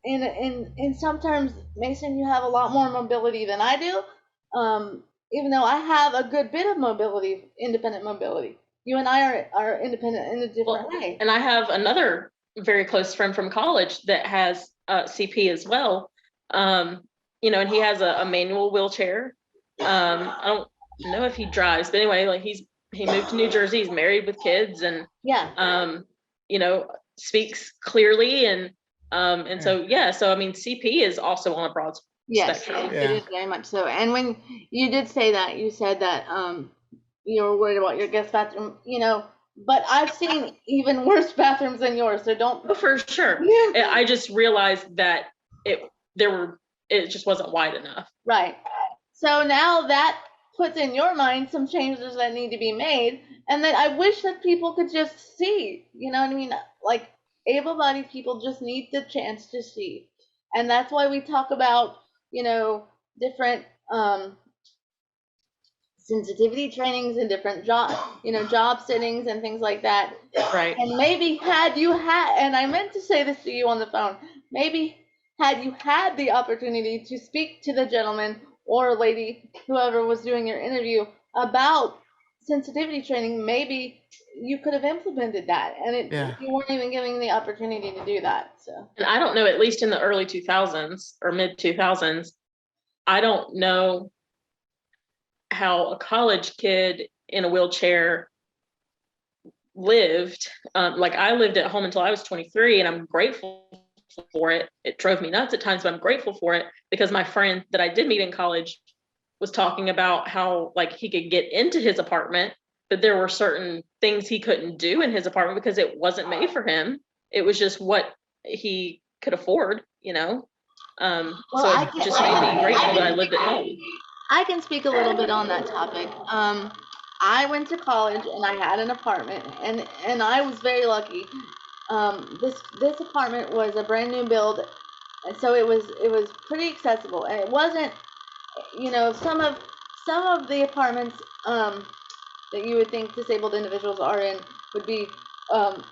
in some terms, Mason, you have a lot more mobility than I do, even though I have a good bit of mobility, independent mobility. You and I are independent in a different way. And I have another very close friend from college that has CP as well, and he has a manual wheelchair. I don't know if he drives, but anyway, like he moved to New Jersey, he's married with kids, and speaks clearly, and so I mean, CP is also on a broad spectrum. It is very much so. And when you did say that, you said that you were worried about your guest bathroom, but I've seen even worse bathrooms than yours, so don't. Oh, for sure. I just realized that it just wasn't wide enough. Right. So now that puts in your mind some changes that need to be made, and that I wish that people could just see, you know what I mean? Like, able-bodied people just need the chance to see. And that's why we talk about, different sensitivity trainings and different job settings and things like that. Right. And maybe and I meant to say this to you on the phone, maybe had you had the opportunity to speak to the gentleman or lady, whoever was doing your interview, about sensitivity training, maybe you could have implemented that, and you weren't even given the opportunity to do that. So, and I don't know, at least in the early 2000s or mid 2000s, I don't know how a college kid in a wheelchair lived. Like, I lived at home until I was 23, and I'm grateful for it. It drove me nuts at times, but I'm grateful for it, because my friend that I did meet in college was talking about how, like, he could get into his apartment but there were certain things he couldn't do in his apartment because it wasn't made for him. It was just what he could afford, you know. Well, So it just made me grateful that I lived at home. I can speak a little bit on that topic. I went to college and I had an apartment, and I was very lucky. This apartment was a brand new build, and so it was pretty accessible, and it wasn't, you know, some of the apartments that you would think disabled individuals are in would be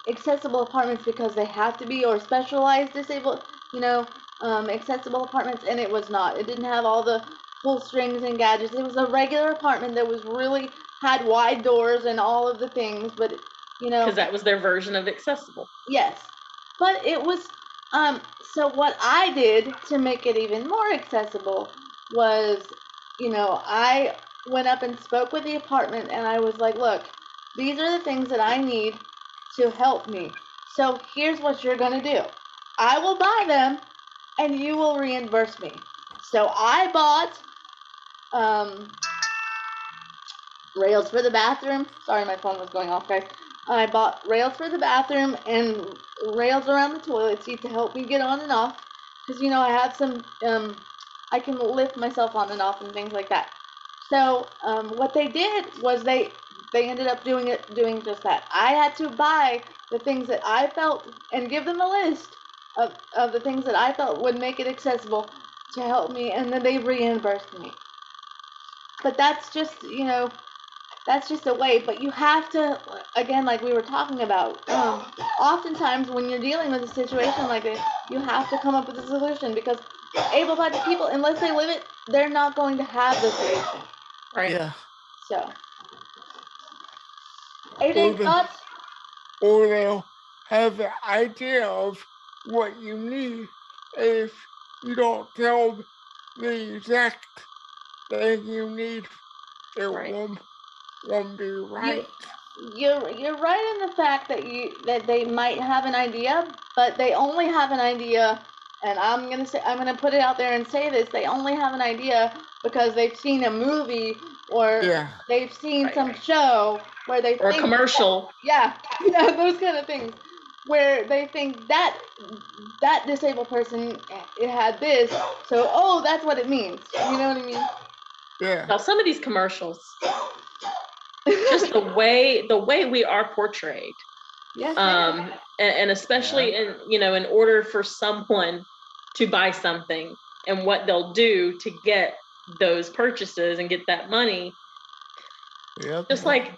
accessible apartments because they have to be, or specialized disabled, you know, accessible apartments, and it was not. It didn't have all the pull strings and gadgets. It was a regular apartment that was really had wide doors and all of the things, but you know, because that was their version of accessible. Yes, but it was. So what I did to make it even more accessible was, you know, I went up and spoke with the apartment, and I was like, look, these are the things that I need to help me. So here's what you're gonna do. I will buy them, and you will reimburse me. So I bought rails for the bathroom. Sorry, my phone was going off, guys. I bought rails for the bathroom and rails around the toilet seat to help me get on and off. Because, you know, I have some, I can lift myself on and off and things like that. So what they did was they ended up doing just that. I had to buy the things that I felt and give them a list of the things that I felt would make it accessible to help me, and then they reimbursed me. But that's just, you know, that's just a way. But you have to, again, like we were talking about, oftentimes when you're dealing with a situation like this, you have to come up with a solution, because able-bodied people, unless they live it, they're not going to have the solution. Right. Yeah. So, AJ, thoughts? Or they'll have the idea of what you need. If you don't tell the exact thing you need, it Right. won't be right. You're right in the fact that they might have an idea, but they only have an idea, and I'm gonna put it out there and say this: they only have an idea because they've seen a movie, or they've seen some show where they or think commercial. yeah, those kind of things, where they think that disabled person, it had this, so oh, that's what it means. You know what I mean? Yeah. Now some of these commercials, just the way we are portrayed. Yes. And especially in order for someone to buy something and what they'll do to get those purchases and get that money. Yep. Just like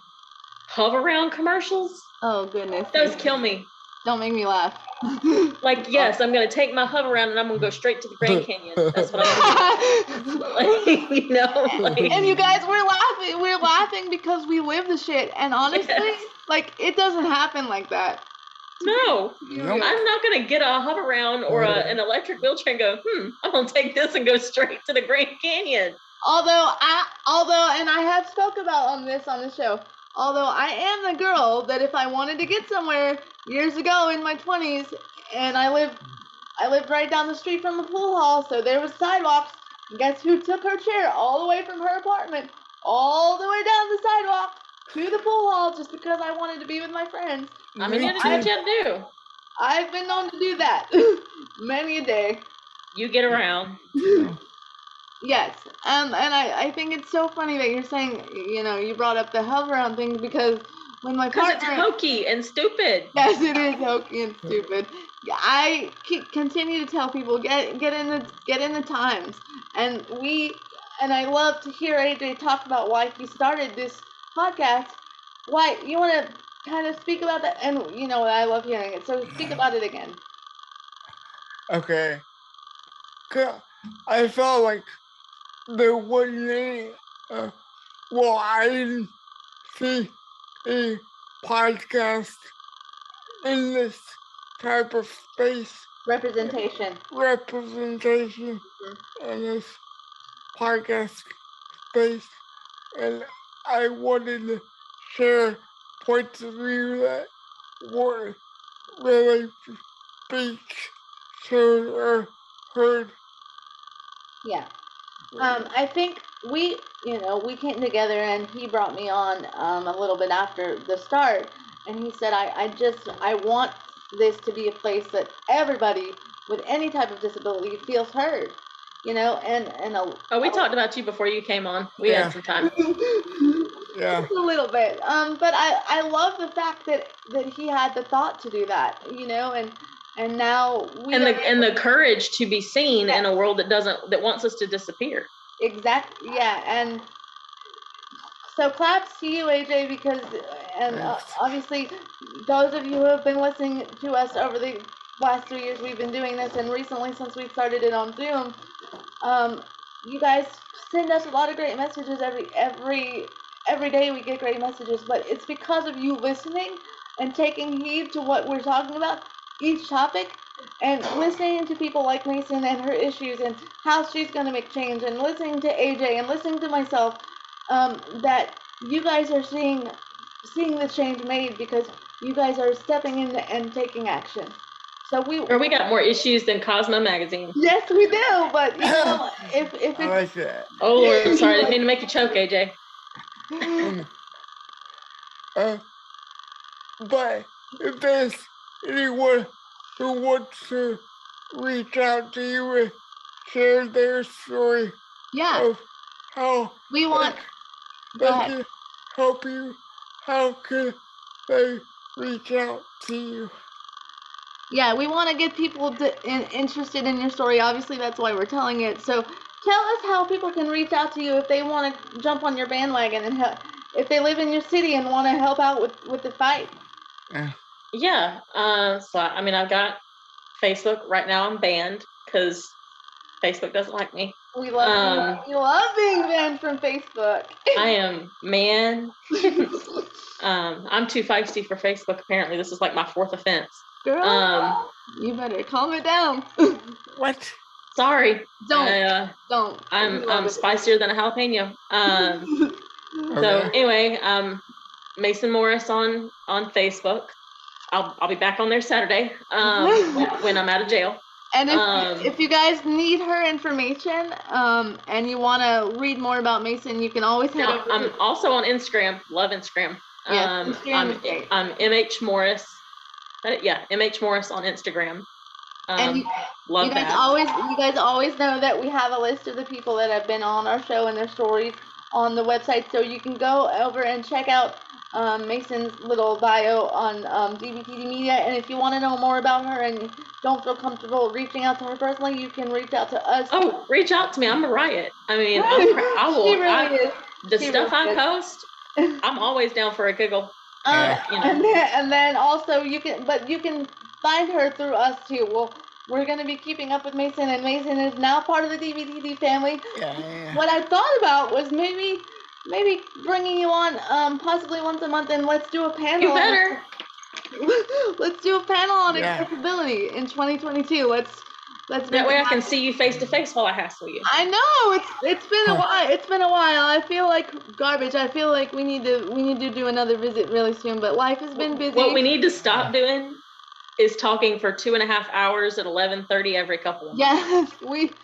hover around commercials. Oh goodness. Those kill me. Don't make me laugh. Like, yes, I'm gonna take my hover around and I'm gonna go straight to the Grand Canyon. That's what I'm gonna do. Like, you know, like, and you guys, we're laughing. We're laughing because we live the shit. And honestly, like, it doesn't happen like that. no, Nope. I'm not gonna get a hover around or an electric wheelchair and go, I'm gonna take this and go straight to the Grand Canyon. Although, and I have spoke about on the show, although I am the girl that if I wanted to get somewhere years ago in my 20s, and I lived right down the street from the pool hall, so there was sidewalks. Guess who took her chair all the way from her apartment, all the way down the sidewalk to the pool hall, just because I wanted to be with my friends? I mean, you have to do. I've been known to do that many a day. You get around. Yes, and I think it's so funny that you're saying, you know, you brought up the hover around thing, because when my partner... Because it's hokey and stupid. Yes, it is hokey and stupid. I continue to tell people, get in the times, and I love to hear AJ talk about why he started this podcast. Why, you want to kind of speak about that? And you know, I love hearing it, so speak about it again. Okay. I felt like there wasn't any, I didn't see a podcast in this type of space. Representation In this podcast space. And I wanted to share points of view that weren't really being shown or heard. Yeah. I think we came together and he brought me on a little bit after the start, and he said, I want this to be a place that everybody with any type of disability feels heard, and We talked about you before you came on. We Yeah. had some time. Yeah. Just a little bit. But I love the fact that he had the thought to do that, and now we And are the courage to be seen Yeah. in a world that wants us to disappear. exactly, yeah. And so claps to you, AJ, because Thanks. obviously those of you who have been listening to us over the last 3 years we've been doing this, and recently since we started it on Zoom, you guys send us a lot of great messages every day. We get great messages, but it's because of you listening and taking heed to what we're talking about, each topic, and listening to people like Mason and her issues and how she's going to make change, and listening to AJ and listening to myself, that you guys are seeing the change made because you guys are stepping in and taking action. So we got more issues than Cosmo magazine. Yes, we do, but if I it's like that. Oh Lord, sorry, I didn't mean to make you choke, AJ. But if there's anyone who wants to reach out to you and share their story of how we want. they can help you, how can they reach out to you? Yeah, we want to get people interested in your story. Obviously, that's why we're telling it. So tell us how people can reach out to you if they want to jump on your bandwagon and help, if they live in your city and want to help out with the fight. Yeah. So I mean, I've got Facebook right now. I'm banned because Facebook doesn't like me. We love being banned from Facebook. I am man. I'm too feisty for Facebook. Apparently, this is like my 4th offense. Girl, you better calm it down. What? Sorry. Don't. I'm spicier than a jalapeno. So anyway, Mason Morris on Facebook. I'll be back on there Saturday when I'm out of jail. And if you guys need her information and you want to read more about Mason, you can always head over. I'm also on Instagram. Love Instagram. Yes, Instagram is great. I'm MH Morris. MH Morris on Instagram. And you guys always know that we have a list of the people that have been on our show and their stories on the website, so you can go over and check out Mason's little bio on DBTD Media. And if you want to know more about her and don't feel comfortable reaching out to her personally, you can reach out to us. Oh, reach out to me. I'm a riot. I mean, I will. She really is. The stuff I post, I'm always down for a giggle. And then also you can find her through us too. We're going to be keeping up with Mason, and Mason is now part of the DVDD family. Yeah. What I thought about was maybe bringing you on possibly once a month, and let's do a panel. You better. Let's do a panel on accessibility in 2022. Let's that way I can see you face to face while I hassle you. I know it's been a while. It's been a while. I feel like garbage. I feel like we need to do another visit really soon. But life has been busy. What we need to stop doing is talking for 2.5 hours at 11:30 every couple of months. Yes,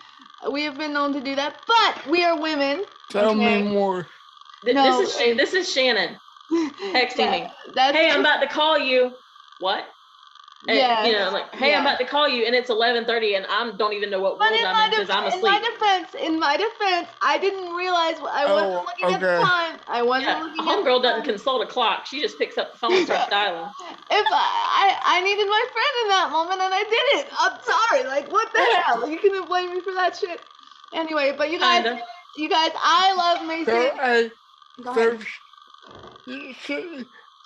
we have been known to do that, but we are women. Tell me more. This is Shannon texting me. Hey, I'm about to call you. What? And, hey, I'm about to call you, and it's 11:30, and I don't even know what world I'm in because I'm asleep. In my defense, I didn't realize I wasn't looking at the time. I wasn't looking. Homegirl doesn't consult a clock. She just picks up the phone and starts dialing. If I needed my friend in that moment, and I did it. I'm sorry. Like, what the hell? You couldn't blame me for that shit. Anyway, but you guys, I love Mason.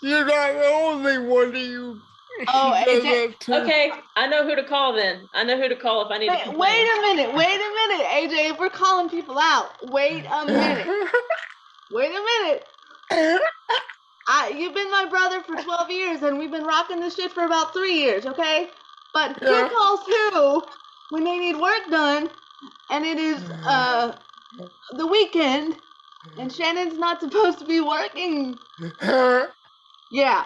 You're not the only one you. Oh, AJ. Okay, I know who to call then. I know who to call if I need to complain. Wait a minute, AJ. If we're calling people out, wait a minute. You've been my brother for 12 years, and we've been rocking this shit for about 3 years, okay? But who calls who when they need work done, and it is the weekend, and Shannon's not supposed to be working? Yeah.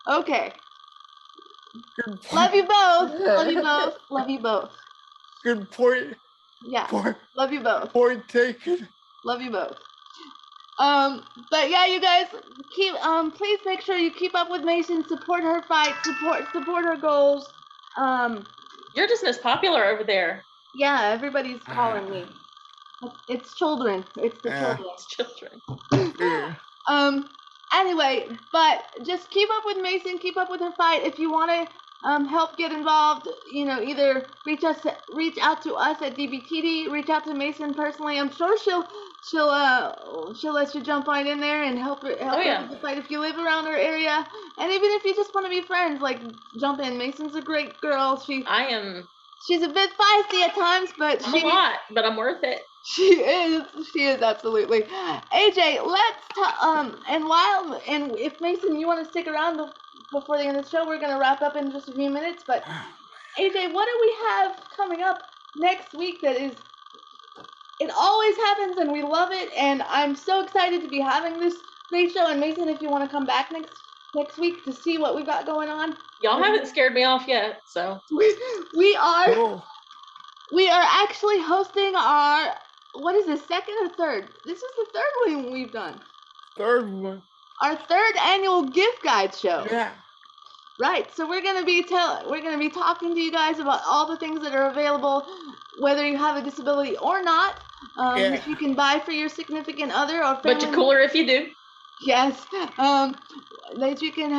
Okay. Love you both. Love you both. Good point. Yeah. for Love you both. taking. Love you both. But yeah, you guys keep please make sure you keep up with Mason, support her fight, support her goals. You're just as popular over there. Yeah, everybody's calling me. It's children. It's the Yeah. It's children. children. Yeah. Anyway, but just keep up with Mason, keep up with her fight. If you want to help get involved, you know, either reach out to us at DBTD, reach out to Mason personally. I'm sure she'll let you jump right in there and help her with the fight if you live around her area. And even if you just want to be friends, like, jump in. Mason's a great girl. She's a bit feisty at times, but I'm a lot, but I'm worth it. She is absolutely. AJ, and if Mason, you want to stick around before the end of the show, we're gonna wrap up in just a few minutes. But AJ, what do we have coming up next week? It always happens, and we love it. And I'm so excited to be having this great show. And Mason, if you want to come back next week to see what we've got going on, y'all haven't scared me off yet, so we are. Cool. We are actually hosting our, what is this, second or third? This is the third one we've done. Third one. Our third annual gift guide show. Yeah. Right. So we're gonna be talking to you guys about all the things that are available, whether you have a disability or not. That you can buy for your significant other or family. but you're cooler if you do. Yes. That you can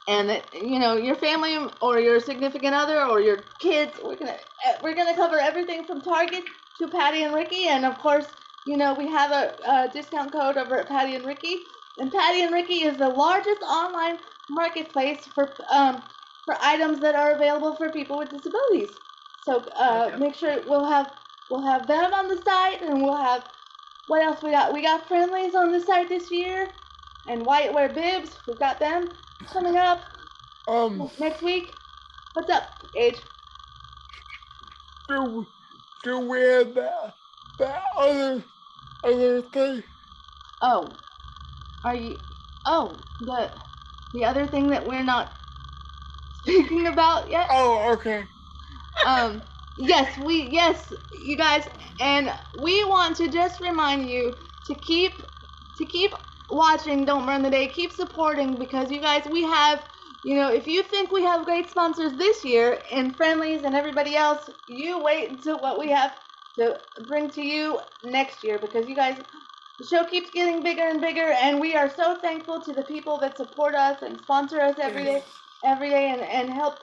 and that, you know, your family or your significant other or your kids. We're gonna cover everything from Target to Patty and Ricky, and of course, you know, we have a discount code over at Patty and Ricky. And Patty and Ricky is the largest online marketplace for items that are available for people with disabilities. So make sure we'll have them on the site, and we'll have, what else we got? We got Friendlies on the site this year, and White Wear Bibs. We've got them coming up next week. What's up, Age? Do we have that other thing? Oh, are you? Oh, the other thing that we're not speaking about yet. Oh, okay. Yes, you guys, and we want to just remind you to keep watching Don't Burn the Day, keep supporting, because you guys, we have, you know, if you think we have great sponsors this year and Friendlies and everybody else, you wait until what we have to bring to you next year, because you guys, the show keeps getting bigger and bigger, and we are so thankful to the people that support us and sponsor us every day and help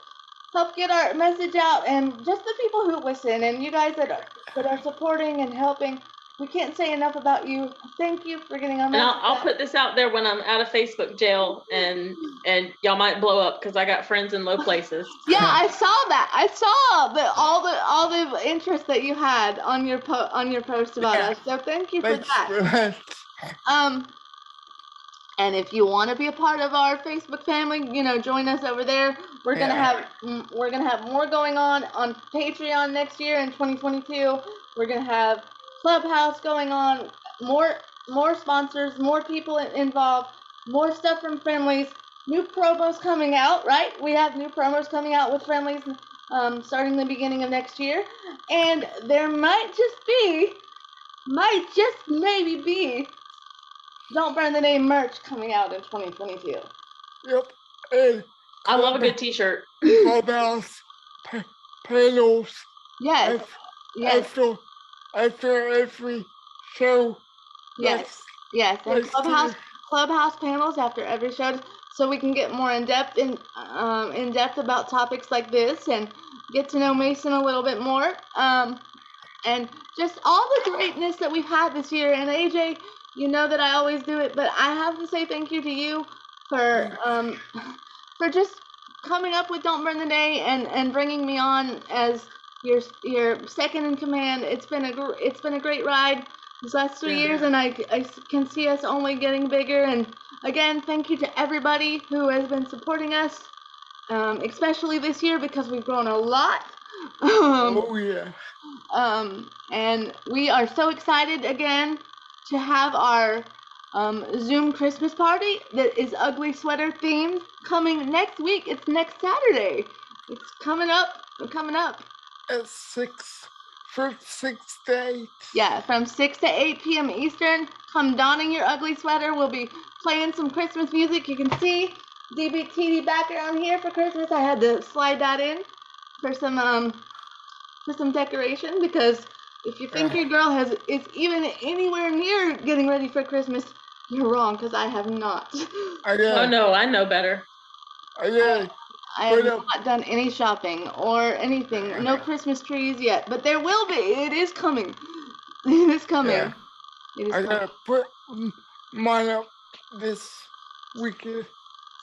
get our message out, and just the people who listen, and you guys that are supporting and helping. We can't say enough about you. Thank you for getting our message. And I'll put this out there when I'm out of Facebook jail, and y'all might blow up because I got friends in low places. Yeah, I saw that. I saw all the interest that you had on your post about us. So thank you for that. And if you want to be a part of our Facebook family, you know, join us over there. We're gonna have more going on Patreon next year in 2022. We're gonna have Clubhouse going on, more sponsors, more people involved, more stuff from Friendlies, new promos coming out. Right, we have new promos coming out with Friendlies, starting the beginning of next year, and there might just maybe be Don't Burn the Day merch coming out in 2022. Yep. And I love a good t-shirt. Clubhouse panels. Yes. After every show. Yes. And Clubhouse panels after every show, so we can get more in depth about topics like this and get to know Mason a little bit more. And just all the greatness that we've had this year. And AJ, you know that I always do it, but I have to say thank you to you for just coming up with Don't Burn the Day and bringing me on as your second in command. It's been a great ride these last 3 years, and I can see us only getting bigger. And again, thank you to everybody who has been supporting us, especially this year because we've grown a lot. And we are so excited again to have our Zoom Christmas party that is ugly sweater themed coming next week. It's next Saturday. It's coming up. at 6 from 6 to 8. Yeah, from 6 to 8 p.m. Eastern. Come donning your ugly sweater. We'll be playing some Christmas music. You can see DBTD background here for Christmas. I had to slide that in for some decoration, because if you think your girl is even anywhere near getting ready for Christmas, you're wrong, because I have not. Oh no, I know better. I have not done any shopping or anything. No Christmas trees yet, but there will be. It is coming. It is coming. Yeah. It is I coming. gotta put mine up this weekend.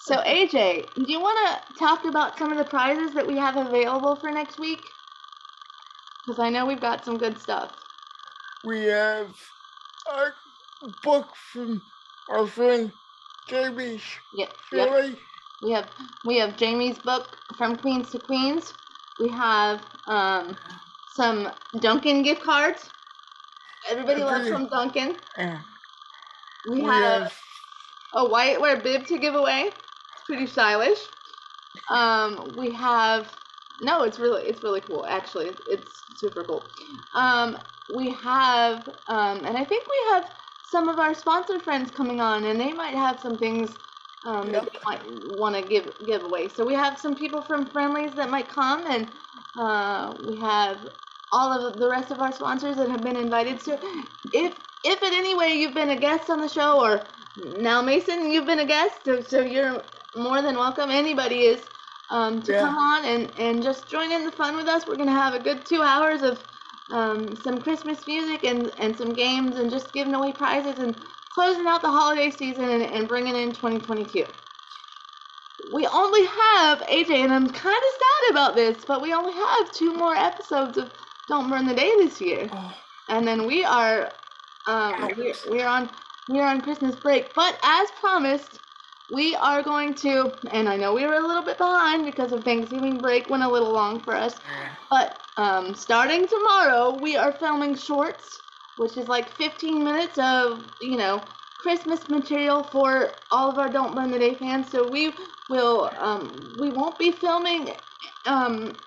So AJ, do you want to talk about some of the prizes that we have available for next week? Because I know we've got some good stuff. We have a book from our friend Jamie Shirley. Yep. We have Jamie's book, From Queens to Queens. We have some Dunkin' gift cards. Everybody loves some Dunkin'. We have a white wear bib to give away. It's pretty stylish. We have it's really cool. Actually, it's super cool. We have and I think we have some of our sponsor friends coming on, and they might have some things that they might want to give away. So we have some people from Friendlies that might come, and we have all of the rest of our sponsors that have been invited. So if in any way you've been a guest on the show, or now Mason, you've been a guest, so you're more than welcome. Anybody is to come on and just join in the fun with us. We're gonna have a good 2 hours of some Christmas music and some games, and just giving away prizes and closing out the holiday season and bringing in 2022. We only have, AJ, and I'm kind of sad about this, but we only have 2 more episodes of Don't Burn the Day this year, and then we are we're on Christmas break. But as promised, we are going to, and I know we were a little bit behind because of Thanksgiving break went a little long for us, but starting tomorrow, we are filming shorts, which is like 15 minutes of, Christmas material for all of our Don't Burn the Day fans. So we won't be filming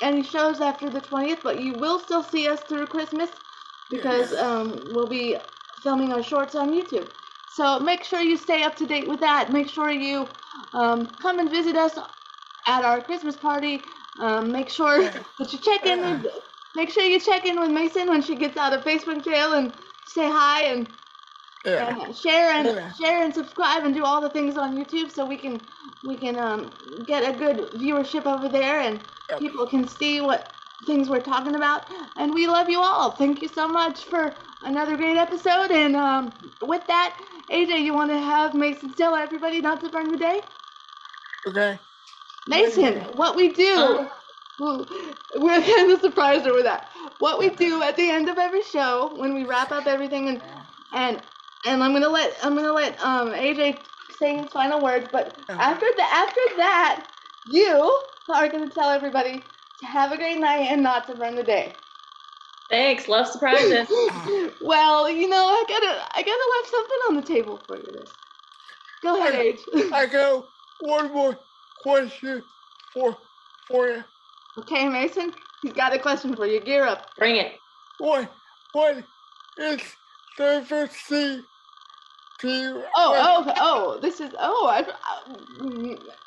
any shows after the 20th, but you will still see us through Christmas, because we'll be filming our shorts on YouTube. So make sure you stay up to date with that. Make sure you come and visit us at our Christmas party. Make sure that you check in with Mason when she gets out of Facebook jail, and say hi, and share and subscribe and do all the things on YouTube, so we can get a good viewership over there, and people can see what things we're talking about. And we love you all. Thank you so much for another great episode. And with that, AJ, you want to have Mason tell everybody not to burn the day? Okay. Mason, what we do, we're kind of surprised over that. What we do at the end of every show, when we wrap up everything, and I'm gonna let AJ say his final words, but after that, you are gonna tell everybody to have a great night and not to burn the day. Thanks, love surprises. Well, I gotta leave something on the table for you. Go ahead, AJ. I got one more question for you. Okay, Mason, he's got a question for you. Gear up. Bring it. What is diversity to you? This is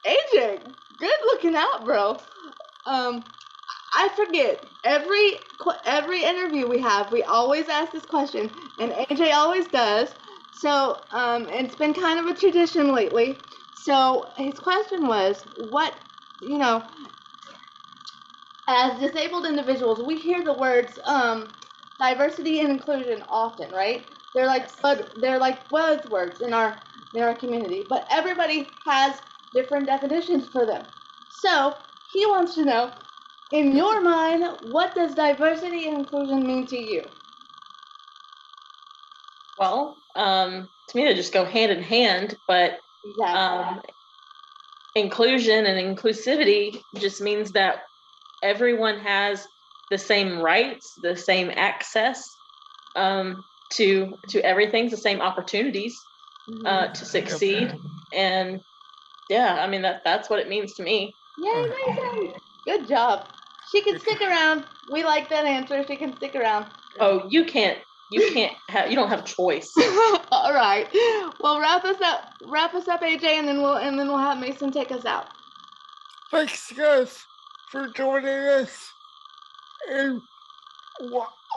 AJ, good looking out, bro. I forget every interview we have, we always ask this question, and AJ always does. So it's been kind of a tradition lately. So his question was, what, as disabled individuals, we hear the words diversity and inclusion often, right? They're like buzzwords in our community, but everybody has different definitions for them. So he wants to know, in your mind, what does diversity and inclusion mean to you? Well, to me they just go hand in hand, but inclusion and inclusivity just means that everyone has the same rights, the same access to everything, the same opportunities to succeed. And that's what it means to me. Yay, Mason! Good job. She can stick around. We like that answer. She can stick around. Oh, you don't have a choice. All right. Well, wrap us up, AJ, and then we'll have Mason take us out. Thanks, guys, for joining us, and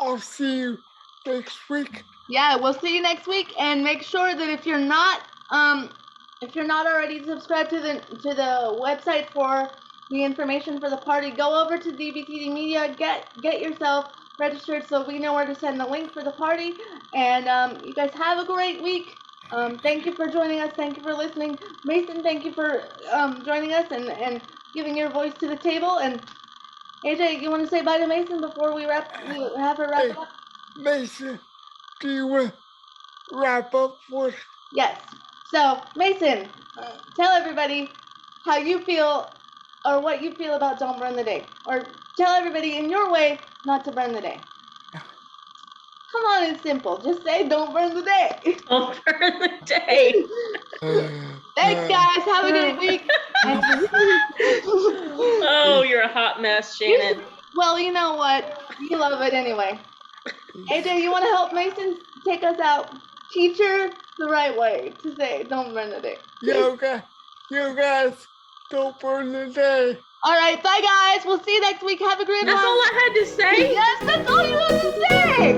I'll see you next week. Yeah, we'll see you next week, and make sure that if you're not already subscribed to the website for the information for the party, go over to DBTD Media, get yourself registered so we know where to send the link for the party. And you guys have a great week. Thank you for joining us. Thank you for listening. Mason, thank you for joining us and giving your voice to the table. And AJ, you want to say bye to Mason before we have her wrap it up? Mason, do you want to wrap up for us? Yes. So, Mason, tell everybody how you feel or what you feel about Don't Burn the Day. Or tell everybody in your way not to burn the day. Come on, it's simple. Just say don't burn the day. Don't burn the day. Thanks, guys. Have a good week. Oh, you're a hot mess, Shannon. Well, you know what? You love it anyway. AJ, you want to help Mason take us out? Teach her the right way to say don't burn the day. You guys, don't burn the day. All right, bye, guys. We'll see you next week. Have a great one. That's all I had to say? Yes, that's all you had to say.